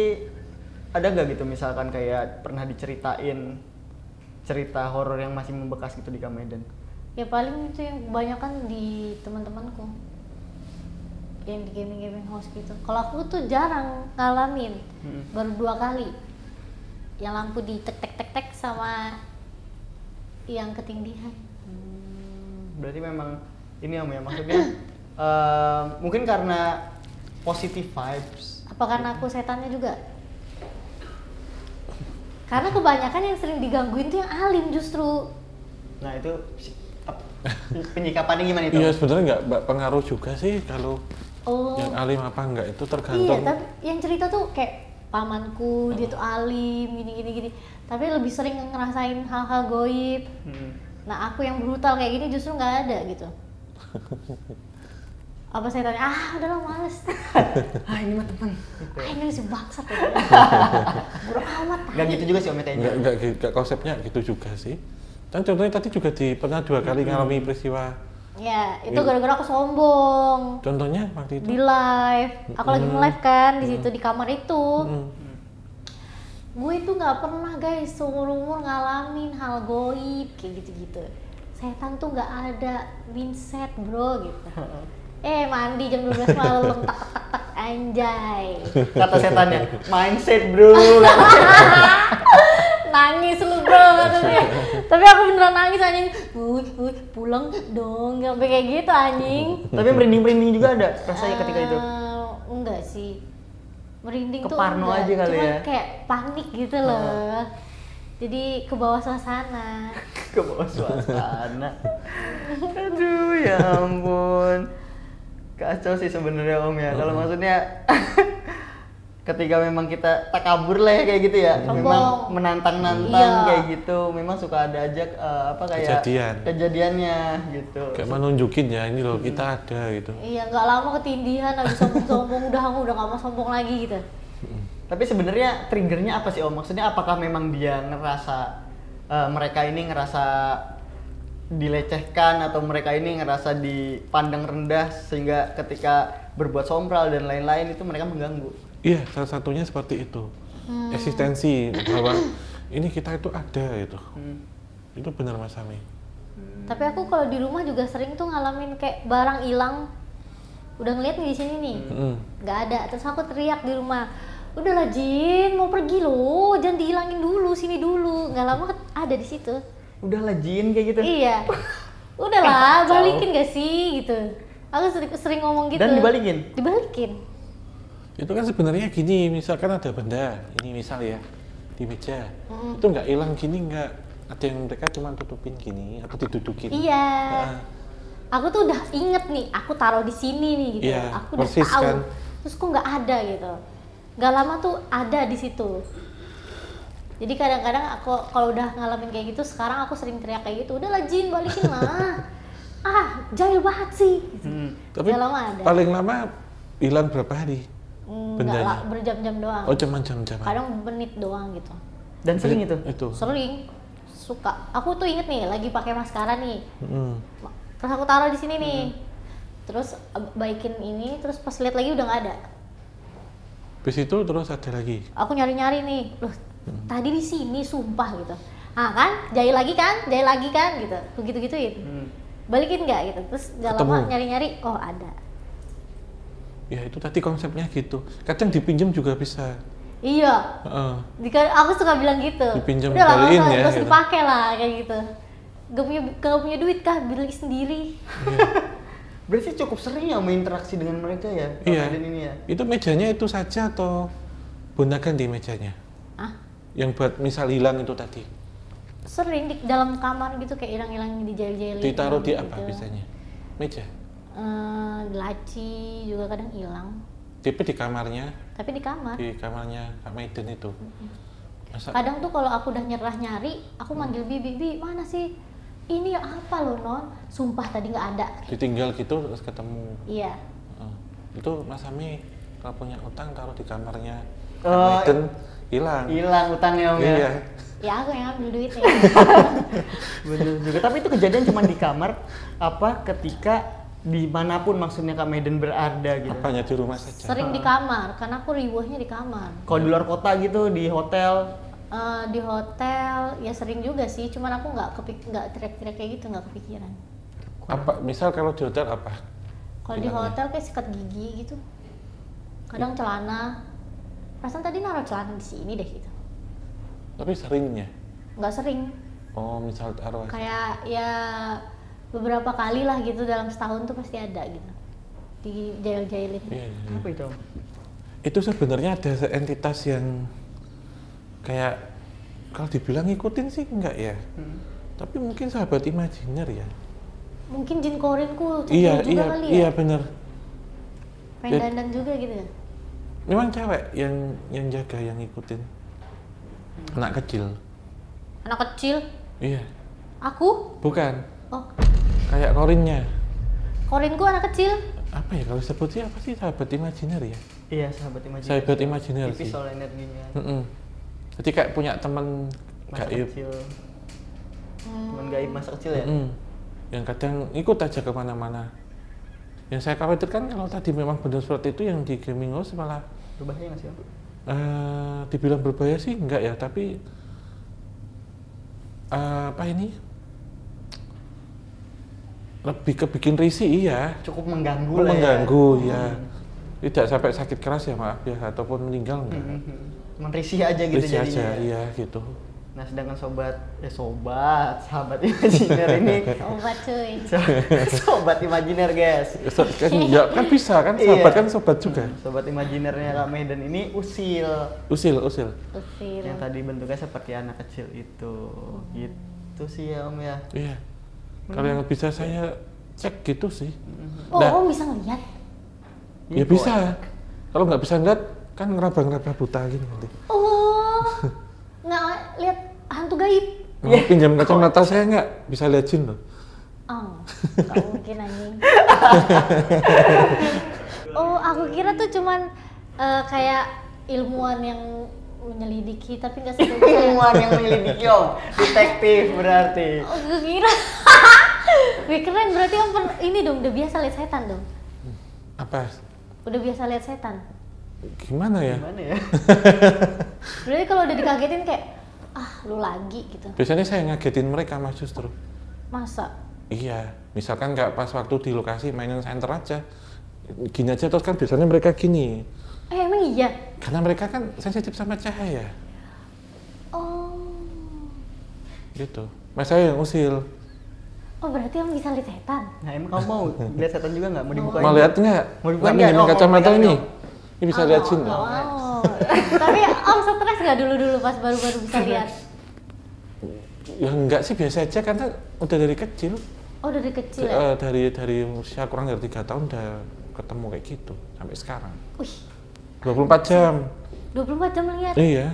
ada nggak gitu misalkan kayak pernah diceritain cerita horor yang masih membekas gitu di Kak Medan? Ya paling itu yang kebanyakan di teman-temanku. yang di gaming house gitu. Kalau aku tuh jarang ngalamin, baru 2 kali. Yang lampu di tek sama yang ketindihan. Berarti memang ini Om ya, maksudnya mungkin karena positive vibes. Apa karena aku setannya juga? Karena kebanyakan yang sering digangguin tuh yang alim justru. Nah itu penyikapannya gimana itu? Iya sebenarnya nggak pengaruh juga sih kalau yang alim apa enggak itu tergantung. Iya, tapi yang cerita tuh kayak pamanku dia tuh alim gini. Tapi lebih sering ngerasain hal-hal goib. Nah aku yang brutal kayak gini justru nggak ada gitu. Apa saya tanya, udahlah males. Ini mah teman. Ini masih bangsat ya. Bodoh amat. Gak gitu juga sih Om Tanya. Enggak konsepnya gitu juga sih. Dan contohnya tadi juga pernah 2 kali ngalami peristiwa. Ya, itu gara-gara aku sombong. Contohnya waktu itu? Di live. Aku lagi nge-live kan di situ di kamar itu. Gue itu nggak pernah guys seumur-umur ngalamin hal goib kayak gitu-gitu. Setan tuh nggak ada, mindset bro gitu. Mandi jam 12 malam tak anjay. Kata setannya, mindset bro. Nangis lu bro katanya. Tapi aku beneran nangis anjing. Pulang dong, sampai kayak gitu anjing. Tapi merinding juga ada rasanya ketika itu? Enggak sih. Merinding tuh Keparno enggak. aja kali Cuman ya. kayak panik gitu loh. Jadi ke bawah suasana. Ke bawah suasana. Aduh ya ampun. Kacau sih sebenarnya Om ya. Kalau maksudnya ketika memang kita takabur lah ya kayak gitu ya. Memang menantang-nantang kayak gitu. Memang suka ada aja kayak kejadiannya gitu. Kayak menunjukin ya ini loh kita ada gitu. Iya, nggak lama ketindihan habis sombong-sombong aku udah nggak mau sombong lagi gitu. Tapi sebenarnya triggernya apa sih Om? Maksudnya apakah memang dia ngerasa mereka ini ngerasa dilecehkan atau mereka ini ngerasa dipandang rendah sehingga ketika berbuat sompral dan lain-lain itu mereka mengganggu? Iya, salah satunya seperti itu. Eksistensi bahwa ini kita itu ada gitu. Itu benar Mas Ami. Tapi aku kalau di rumah juga sering tuh ngalamin kayak barang hilang. Udah ngeliat nih di sini nih, nggak ada. Terus aku teriak di rumah, udahlah Jin, mau pergi loh, jangan dihilangin dulu, sini dulu. Nggak lama ada di situ. Udahlah Jin kayak gitu. Iya. Udahlah, balikin gak sih gitu. Aku sering ngomong gitu. Dan dibalikin? Dibalikin. Itu kan sebenarnya gini, misalkan ada benda, ini misal ya, di meja. Itu nggak hilang gini, nggak. Ada yang mereka cuma tutupin gini, atau didudukin. Iya. Aku tuh udah inget nih, aku taruh di sini nih gitu. Iya, aku udah tahu. Kan? Terus kok nggak ada gitu. Gak lama tuh ada di situ. Jadi kadang-kadang aku kalau udah ngalamin kayak gitu, sekarang aku sering teriak kayak gitu, udahlah Jin balikin lah. Jahil banget sih. Tapi lama ada. Paling lama hilang berapa hari? Enggak lah, berjam-jam doang. Oh cuma jam-jam. Kadang menit doang gitu. Dan sering itu? Sering. Suka. Aku tuh inget nih, lagi pakai maskara nih. Terus aku taruh di sini nih. Terus baikin ini, terus pas lihat lagi udah nggak ada. Habis itu terus ada lagi. Aku nyari-nyari nih, loh tadi di sini sumpah gitu. Kan, jahil lagi kan gitu. Aku gitu-gituin. Balikin nggak gitu. Terus nggak lama nyari-nyari, oh ada. Ya itu tadi konsepnya gitu. Kadang dipinjam juga bisa. Iya. Aku suka bilang gitu. Dipinjam udah balikin ya. Gak usah dipakai lah kayak gitu. Gak punya duit kah, beli sendiri. Berarti cukup sering ya berinteraksi dengan mereka ya? Iya. Ini ya? Itu mejanya itu saja atau gunakan di mejanya? Yang buat misal hilang itu tadi? Sering di dalam kamar gitu kayak hilang-hilang dijahil-jahilin. Ditaruh di apa gitu. biasanya? Meja? Laci juga kadang hilang. Tapi di kamarnya? Tapi di kamar. Di kamarnya Kak Maiden itu? Kadang tuh kalau aku udah nyerah nyari, aku manggil Bibi, mana sih? Ini apa loh non? Sumpah tadi nggak ada. Ditinggal gitu terus ketemu. Iya. Itu Mas Ami kalau punya utang taruh di kamarnya Maiden hilang. Hilang utangnya Om ya. Iya. Ya aku yang ambil duitnya. Bener juga. Tapi itu kejadian cuma di kamar apa ketika dimanapun maksudnya Kak Maiden berada gitu? Apanya di rumah saja? Sering di kamar, karena aku riwahnya di kamar. Kalau di luar kota gitu, di hotel? Di hotel ya sering juga sih, cuman aku nggak teriak-teriak kayak gitu, nggak kepikiran. Apa misal kalau di hotel apa? Kalau di hotel kayak sikat gigi gitu. Kadang celana. Perasaan tadi naruh celana di sini deh gitu. Tapi seringnya? Nggak sering. Oh, misal taruh aja. Kayak ya beberapa kali lah gitu dalam setahun tuh pasti ada gitu. Dijail-jailin. Iya. Apa itu? Itu sebenarnya ada entitas yang kayak kalau dibilang ngikutin sih enggak ya. Tapi mungkin sahabat imajiner ya. Mungkin jin korinku Iya, juga kali ya. iya bener. Pengen dandan juga gitu ya. Memang cewek yang jaga, yang ngikutin. Anak kecil. Anak kecil? Iya. Aku? Bukan. Oh, Kayak korinnya. korinku anak kecil? Apa ya kalau sebutnya apa sih sahabat imajiner ya? Iya, sahabat imajiner. Sahabat imajiner sih. Tipis soal energinya. Jadi kayak punya teman Masa gaib. kecil. Teman gaib masa kecil ya? Yang kadang ikut aja kemana-mana. Yang saya khawatirkan kalau tadi memang benar seperti itu yang di Gaming House malah Berbahaya nggak sih, Om? dibilang berbahaya sih enggak ya, tapi apa ini? Lebih ke bikin risih iya. Cukup mengganggu Cukup lah mengganggu ya. ya. Tidak sampai sakit keras ya maaf ya, ataupun meninggal enggak. Cuman risih aja gitu Risih jadinya. aja, iya gitu. Nah, sedangkan sahabat imajiner ini Obat cuy. sobat imajiner guys. Ya kan bisa kan, sahabat kan sobat juga. Sobat imajinernya Kak Medan ini usil. Usil. Usir. Yang tadi bentuknya seperti anak kecil itu. Gitu sih ya Om ya. Iya. Kalau yang bisa saya cek gitu sih. Oh, Nah, Om bisa ngeliat? ya bisa. Kalau nggak bisa ngeliat, kan ngeraba-ngeraba buta gini nanti. Oh, nggak lihat hantu gaib? Mau pinjam kacamata saya nggak? Bisa lihat jin loh. Oh, nggak mungkin anjing. Oh, aku kira tuh cuman kayak ilmuwan yang menyelidiki, tapi nggak sampai Ilmuwan yang menyelidiki Om. Detektif berarti. Oh, gue kira. Wih, keren, berarti Om ini dong udah biasa lihat setan dong. Apa? Udah biasa lihat setan. Gimana ya? Gimana ya? Berarti kalau udah dikagetin kayak lu lagi gitu. Biasanya saya ngagetin mereka mas justru. Masa? Iya. Misalkan nggak pas waktu di lokasi mainin center aja. Gini aja terus kan biasanya mereka gini. Emang iya? Karena mereka kan sensitif sama cahaya. Oh. Gitu. Mas saya yang usil. Oh, berarti Om bisa lihat setan? Nah, emang kamu mau lihat setan juga nggak? Mau dibukain? Mau lihat nggak? Mau dibuka Nggak nggak? minjemin Oh, kacamata pegang ini. dong. Ini bisa lihat jin loh. Oh. Tapi Om stres nggak dulu-dulu pas baru-baru bisa lihat? Ya enggak sih, biasa aja karena udah dari kecil. Oh, dari kecil ya? Dari usia kurang dari 3 tahun udah ketemu kayak gitu sampai sekarang. Wih, 24 jam. 24 jam lihat? Iya,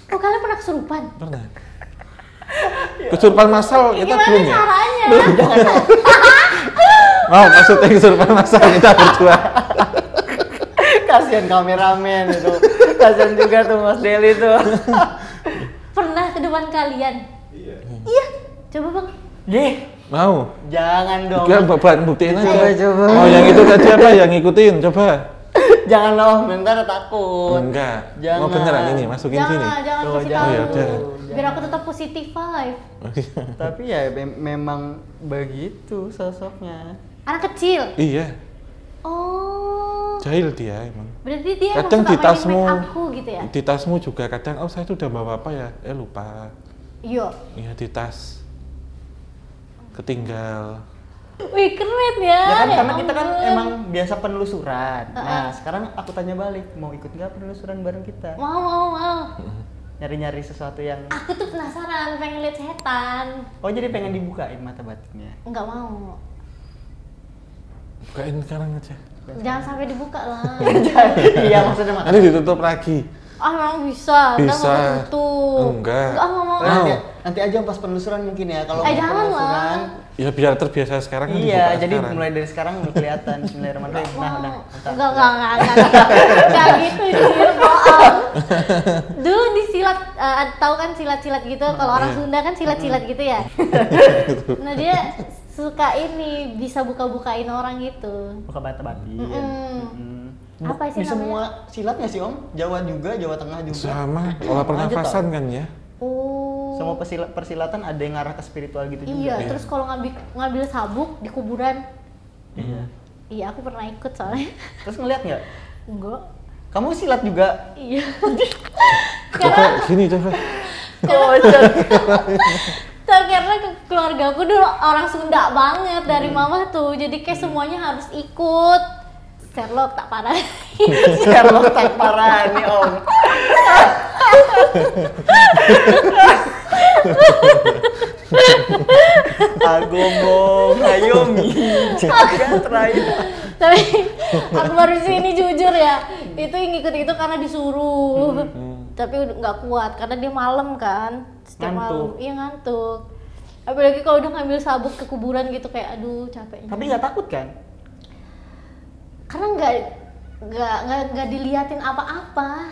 Oh, kalian pernah kesurupan? pernah. Kesurupan massal kita Gimana belum ya? caranya? Mau maksudnya kesurupan massal kita berdua. Kasihan kameramen itu. Kasihan juga tuh Mas Deli tuh. Pernah ke depan kalian? Iya. Coba Bang. Gih, Mau? jangan dong. Kita buat buktiin aja. Coba. Oh, yang itu tadi apa? Yang ngikutin, coba. Jangan loh, bentar takut. Enggak. Jangan. Mau beneran ini, masukin sini. Jangan Oh, kasih jangan. tahu. Oh, ya udah. Biar aku tetap positif vibe. Tapi ya memang begitu sosoknya. Anak kecil. Iya, Oh. jahil dia emang. Berarti dia Kadang emang di suka tasmu, main aku gitu ya? di tasmu juga kadang, oh saya itu udah bawa apa ya? Lupa. Iya. Iya di tas. Ketinggal. Wih, keren ya. Ya kan Ya karena kita kan ampun. emang biasa penelusuran. Nah, sekarang aku tanya balik, mau ikut nggak penelusuran bareng kita? Mau. Nyari-nyari sesuatu yang Aku tuh penasaran, pengen lihat setan. oh jadi pengen dibukain mata batinnya. Enggak mau. Bukain sekarang aja. Jangan sampai dibuka lah. Iya maksudnya Nanti ditutup lagi. Emang bisa. Ntar Bisa. mau tutup. Enggak. Nggak mau. Nanti aja pas penelusuran mungkin ya kalau mau Jangan lah. penelusuran. Ya biar terbiasa sekarang kan Iya, dibuka jadi sekarang. mulai dari sekarang udah kelihatan Bismillahirrahmanirrahim. Nah, udah. mantap. Enggak. Enggak gitu, itu bohong. Dulu di silat, tahu kan silat-silat gitu, kalau orang Sunda kan silat-silat gitu ya. Nah dia suka ini, bisa buka-bukain orang gitu. Buka mata batin. Apa sih Di namanya? semua silat nggak sih Om? Jawa juga, Jawa Tengah juga. Sama olah pernafasan kan ya. Oh. Semua persilatan ada yang ngarah ke spiritual gitu juga. Iya, terus kalau ngambil sabuk di kuburan. Iya. Iya, aku pernah ikut soalnya. Terus ngeliat nggak? Enggak. Kamu silat juga? Iya. Coba sini coba. Kocak. Karena keluarga aku dulu orang Sunda banget dari mama tuh, jadi kayak semuanya harus ikut. Sherlock tak parah. Sherlock tak parah nih Om. Agomong, Hayomi, jagat raya. Tapi aku baru sini jujur ya, itu yang ikut itu karena disuruh. Tapi udah nggak kuat karena dia malam kan, setiap malam. Iya ngantuk. Apalagi kalau udah ngambil sabuk ke kuburan gitu kayak aduh capek. Tapi nggak takut kan? Karena nggak diliatin apa-apa.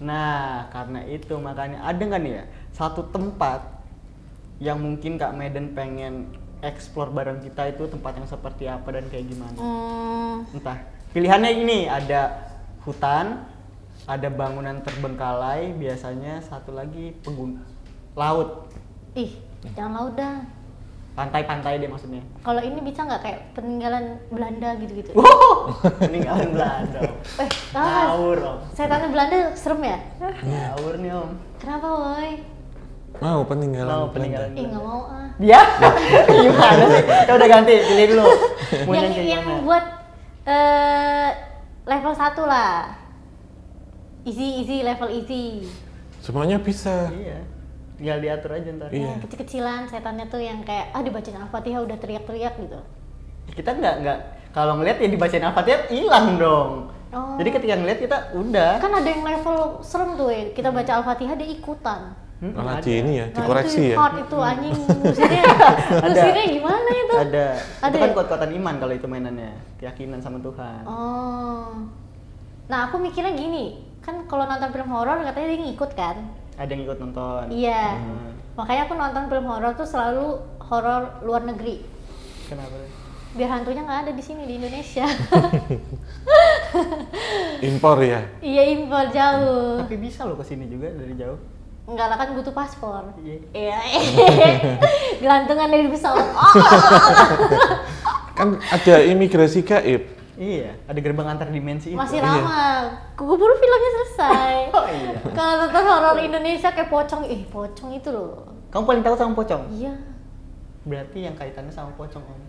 Nah, karena itu makanya ada nggak nih ya satu tempat yang mungkin Kak Medan pengen explore bareng kita, itu tempat yang seperti apa dan kayak gimana? Entah. Pilihannya ini ada hutan, ada bangunan terbengkalai, biasanya satu lagi laut. Ih, jangan laut dah. Pantai-pantai deh maksudnya. Kalau ini bisa nggak kayak peninggalan Belanda gitu-gitu? Peninggalan Belanda. Ngawur Om. Setannya Belanda serem ya? Ngawur nih Om. Kenapa woy? Mau peninggalan Belanda. Ih nggak mau ah. Dia? Gimana sih? Kita udah ganti, pilih dulu. Yang buat level 1 lah. Easy, level easy. Semuanya bisa. Iya. Tinggal diatur aja ntar. Iya. Kecil-kecilan setannya tuh yang kayak dibacain Al-Fatihah udah teriak-teriak gitu. Kita nggak kalau ngeliat ya dibacain Al-Fatihah hilang dong. Oh. Jadi ketika ngeliat kita udah. Kan ada yang level serem tuh ya, kita baca Al-Fatihah dia ikutan. Malah ini ya, dikoreksi itu ya. hard itu anjing, musirnya gimana itu? Ada itu kan ya? kuat-kuatan iman kalau itu mainannya, keyakinan sama Tuhan. Oh. Nah aku mikirnya gini, kan kalau nonton film horor katanya dia ngikut kan? Ada yang ikut nonton. Iya. Makanya aku nonton film horor tuh selalu horor luar negeri. Kenapa? Biar hantunya nggak ada di sini di Indonesia. Impor ya? Iya impor jauh. Tapi bisa loh kesini juga dari jauh. Enggak lah kan butuh paspor. Iya. Gelantungan dari pesawat. Kan ada imigrasi gaib. Iya, ada gerbang antar dimensi itu. Masih lama. Keburu filmnya selesai. Oh iya. Kalau nonton horor Indonesia kayak pocong, pocong itu loh. Kamu paling tahu sama pocong? Iya. Berarti yang kaitannya sama pocong Om.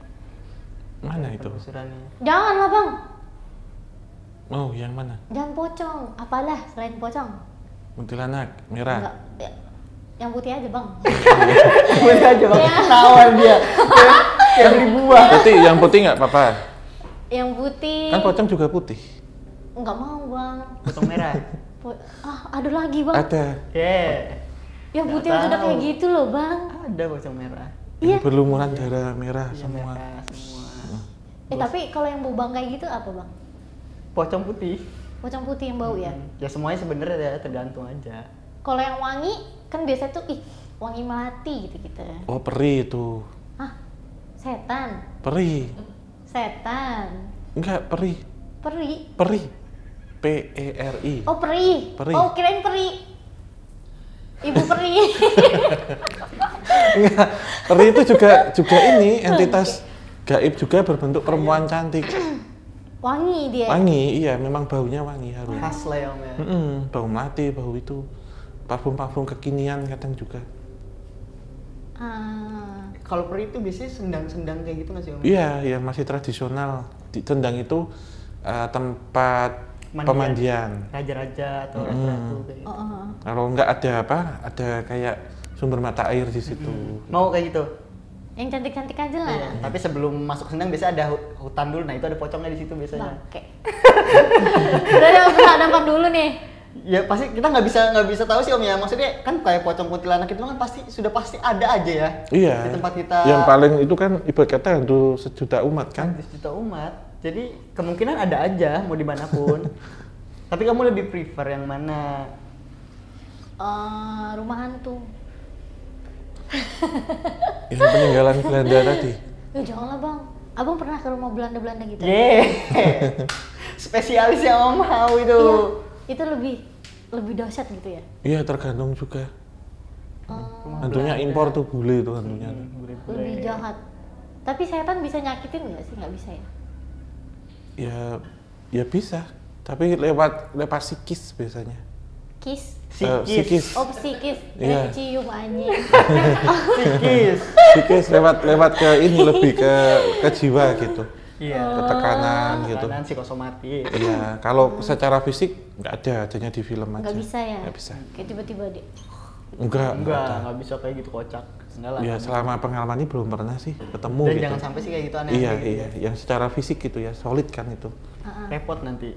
Mana itu? Penelusurannya. Jangan lah bang. Oh, yang mana? Jangan pocong. Apalah selain pocong? Kuntilanak, merah. Enggak. Ya. Yang putih aja bang. Putih aja Bang. Nawar dia. Yang beli buah. Putih, yang putih nggak apa-apa. Yang putih. Kan pocong juga putih. Enggak mau bang. Pocong merah. Ada lagi bang. Ada. Yang putih aja udah kayak gitu loh bang. Ada pocong merah. Iya. Berlumuran darah merah Iya, semua. merah semua. Tapi kalau yang bau bang kayak gitu apa bang? Pocong putih. Pocong putih yang bau ya? Ya semuanya sebenarnya ya tergantung aja. Kalau yang wangi kan biasa tuh wangi melati gitu-gitu. Oh, peri itu. Hah? Setan? Peri. Setan? Enggak, peri. Peri? Peri. P-E-R-I. Oh peri? Peri. Oh kirain peri. Ibu peri. Enggak, peri itu juga ini entitas gaib juga berbentuk perempuan cantik. Wangi dia? Wangi, iya memang baunya wangi harus. Khas lah ya Om ya. Bau melati, bau itu. Parfum-parfum kekinian kadang juga. Kalau peri itu biasanya sendang-sendang kayak gitu nggak sih Om? Iya, ya masih tradisional. Di Sendang itu tempat pemandian. Raja-raja atau ratu-ratu kayak gitu. Kalau nggak ada apa, ada kayak sumber mata air di situ. Mau kayak gitu? Yang cantik-cantik aja lah. Iya. Tapi sebelum masuk sendang biasa ada hutan dulu. Nah itu ada pocongnya di situ biasanya. Bangke. Udah peradaban dulu nih. Ya pasti kita nggak bisa tahu sih Om ya. Maksudnya kan kayak pocong kuntilanak itu kan sudah pasti ada aja ya. Iya. Di tempat kita. Yang paling itu kan ibarat kata hantu sejuta umat kan. Sejuta umat. Jadi kemungkinan ada aja mau dimanapun. Tapi kamu lebih prefer yang mana? Rumah hantu. Yang peninggalan Belanda tadi. Janganlah bang. Abang pernah ke rumah Belanda-Belanda gitu? Spesialis yang Om mau itu. Iya, itu lebih dahsyat gitu ya? Iya, tergantung juga. Hantunya impor tuh bule itu hantunya. Lebih jahat. Tapi setan bisa nyakitin nggak sih? Nggak bisa ya? Ya bisa, tapi lewat psikis biasanya. Kiss? Psikis. Oh, psikis. Iya. Cium anjing. Psikis lewat ke ini, lebih ke jiwa gitu. Iya. Ke tekanan gitu. Tekanan psikosomatis. Iya, kalau secara fisik nggak ada, adanya di film aja. Nggak bisa ya? Nggak bisa. Kayak tiba-tiba dia. Enggak bisa kayak gitu kocak. Enggak lah. Ya selama pengalaman ini belum pernah sih ketemu Dan gitu. jangan sampai sih kayak gitu aneh. Iya, yang secara fisik gitu ya, solid kan itu. Repot nanti.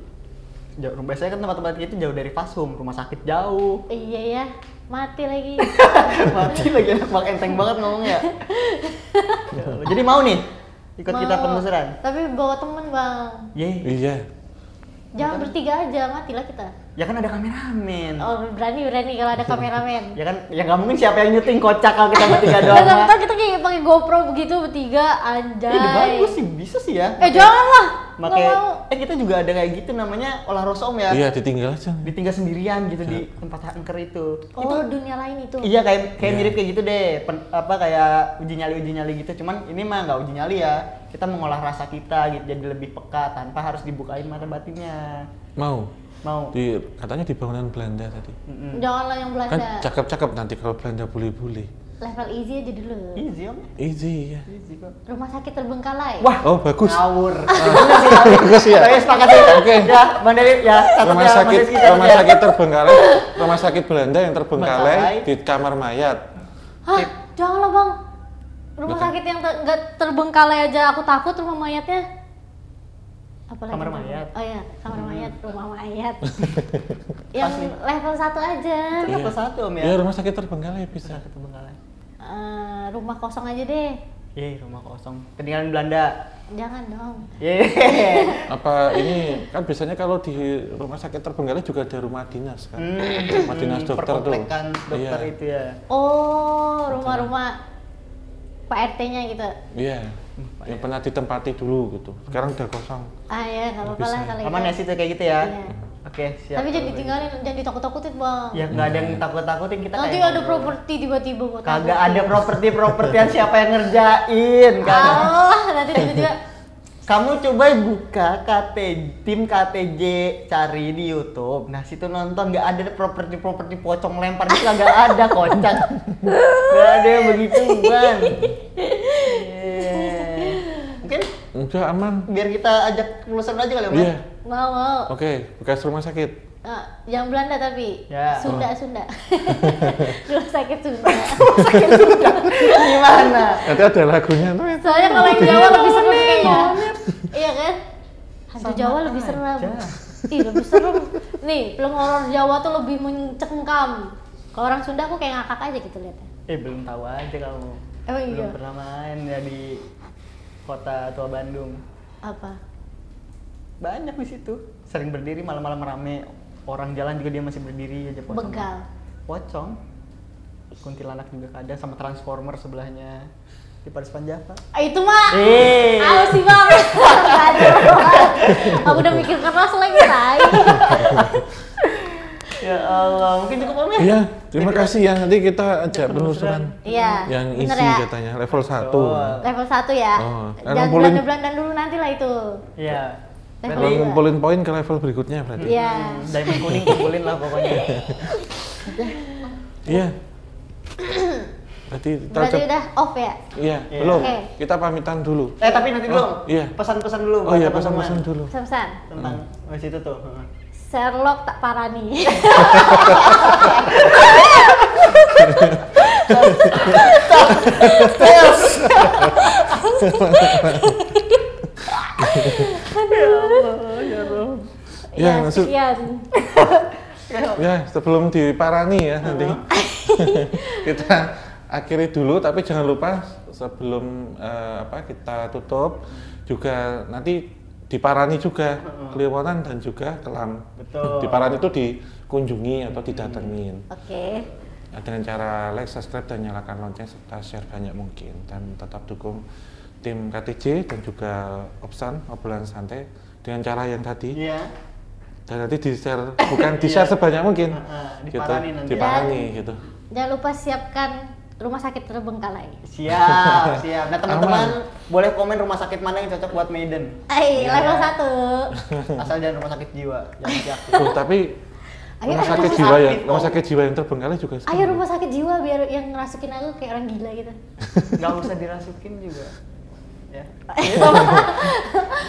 Biasanya kan tempat-tempat gitu jauh dari Fashum, rumah sakit jauh. Iya ya, mati lagi. Mati lagi, enak banget, enteng banget ngomongnya. Ya Allah. Jadi mau nih ikut kita penelusuran? Tapi bawa temen bang. Iya. Jangan bertiga aja, matilah kita. Ya kan ada kameramen. Oh berani kalau ada kameramen. Ya kan, ya nggak mungkin siapa yang nyuting kocak kalau kita bertiga doang. Ntar kita kayak pakai GoPro begitu bertiga, anjay. Ini bagus sih, bisa sih ya. Janganlah. Kita juga ada kayak gitu namanya olah rosom ya. Iya, ditinggal aja. Ditinggal sendirian gitu di tempat angker itu. Oh, dunia lain itu. Iya, kayak mirip kayak gitu deh. Kayak uji nyali gitu. Cuman ini mah nggak uji nyali ya. Kita mengolah rasa kita gitu, jadi lebih peka tanpa harus dibukain mata batinnya. Mau. Katanya di bangunan Belanda tadi. Janganlah yang Belanda. Kan cakep-cakep nanti kalau Belanda bule-bule. Level easy aja dulu. Easy om? Easy ya. Easy kok. Rumah sakit terbengkalai. Wah, oh bagus. Ngawur. Bagus ya. Saya sepakat ya. Oke. Ya, Bang Dewi ya. Rumah sakit terbengkalai, rumah sakit Belanda yang terbengkalai di kamar mayat. Hah? Janganlah bang. Rumah sakit yang nggak terbengkalai aja aku takut, rumah mayatnya. Apalagi kamar mayat. Oh iya, kamar mayat, rumah mayat. Yang level 1 aja. Level 1 om ya. Ya rumah sakit terbengkalai bisa. Terbengkalai. Rumah kosong aja deh. Rumah kosong. Peninggalan Belanda. Jangan dong. Apa ini kan biasanya kalau di rumah sakit terbengkalai juga ada rumah dinas kan. Rumah dinas dokter tuh. Perkomplekkan dokter itu ya. Oh, rumah-rumah Pak RT-nya gitu. Iya. Yang pernah ditempati dulu gitu. Sekarang udah kosong. Ya, nggak apa-apa lah kalau aman ya sih kayak gitu ya. Iya. Oke, siap. Tapi jangan ditinggalin, jangan ditakut-takutin bang. Ya nggak ada yang takut-takutin kita. Nanti ada properti tiba-tiba buat kagak ada propertian siapa yang ngerjain kan. Nanti tiba-tiba kamu coba buka tim KTJ, cari di YouTube. Nah, situ nonton nggak ada properti pocong lempar itu nggak ada kocak. Nggak ada yang begituan. Mungkin udah aman. Biar kita ajak penelusuran aja kali ya, Mas? Iya. Mau. Oke, bekas rumah sakit. Yang Belanda tapi ya. Sunda. Rumah sakit Sunda. Gimana? Nanti ada lagunya tuh. Soalnya kalau yang Jawa lebih seru kayaknya. Iya kan? Hantu Jawa lebih serem. Lebih serem. Nih, film horor Jawa tuh lebih mencengkam. Kalau orang Sunda aku kayak ngakak aja gitu lihatnya. Belum tahu aja kamu. Emang iya? Belum pernah main ya di kota tua Bandung. Apa? Banyak di situ. Sering berdiri malam-malam rame. Orang jalan juga dia masih berdiri aja pocong. Begal. Pocong. Kuntilanak juga kadang sama Transformer sebelahnya di Paris Panjava. Itu mah. Apa sih bang? Aku udah mikir keras lagi tay. Ya Allah, mungkin cukup om ya? Iya, terima kasih ya. Nanti kita ajak penelusuran. Iya. Yang isi ya? katanya level 1. Level 1 ya. Jangan Belanda dulu nanti lah itu. Iya. Kalau ngumpulin poin ke level berikutnya berarti. Iya. Diamond kuning kumpulin lah pokoknya. Iya. Berarti udah off ya? Iya, belum. Kita pamitan dulu. Tapi nanti dulu. Iya. Pesan-pesan dulu. Oh iya, pesan-pesan dulu. Pesan. Tentang itu tuh. Sherlock tak parani. Ya, maksud. Ya, sebelum diparani ya nanti. Kita akhiri dulu, tapi jangan lupa sebelum kita tutup juga nanti diparani juga Kliwonan dan juga Kelam. Betul. Diparani itu dikunjungi atau didatengin. Oke. Dengan cara like, subscribe dan nyalakan lonceng serta share banyak mungkin, dan tetap dukung tim KTJ dan juga Opsan obrolan santai dengan cara yang tadi. Iya. Dan nanti di-share, bukan di-share sebanyak mungkin. Diparani nanti. Diparani gitu. Jangan lupa siapkan rumah sakit terbengkalai. Siap, siap. Nah teman-teman boleh komen rumah sakit mana yang cocok buat Maiden. Level 1. Asal jangan rumah sakit jiwa, jangan sakit. Tapi rumah sakit jiwa yang terbengkalai juga. Ayo rumah sakit jiwa biar yang ngerasukin aku kayak orang gila gitu. Gak usah dirasukin juga. Ya.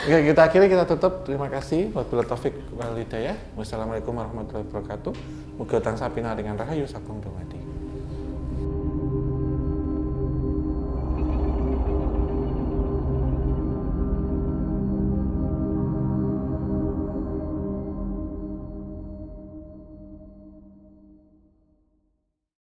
Oke, kita tutup. Terima kasih. Wabillahi taufiq wal hidayah. Wassalamualaikum warahmatullahi wabarakatuh. Muga tansah pinaringan rahayu saking dumadi.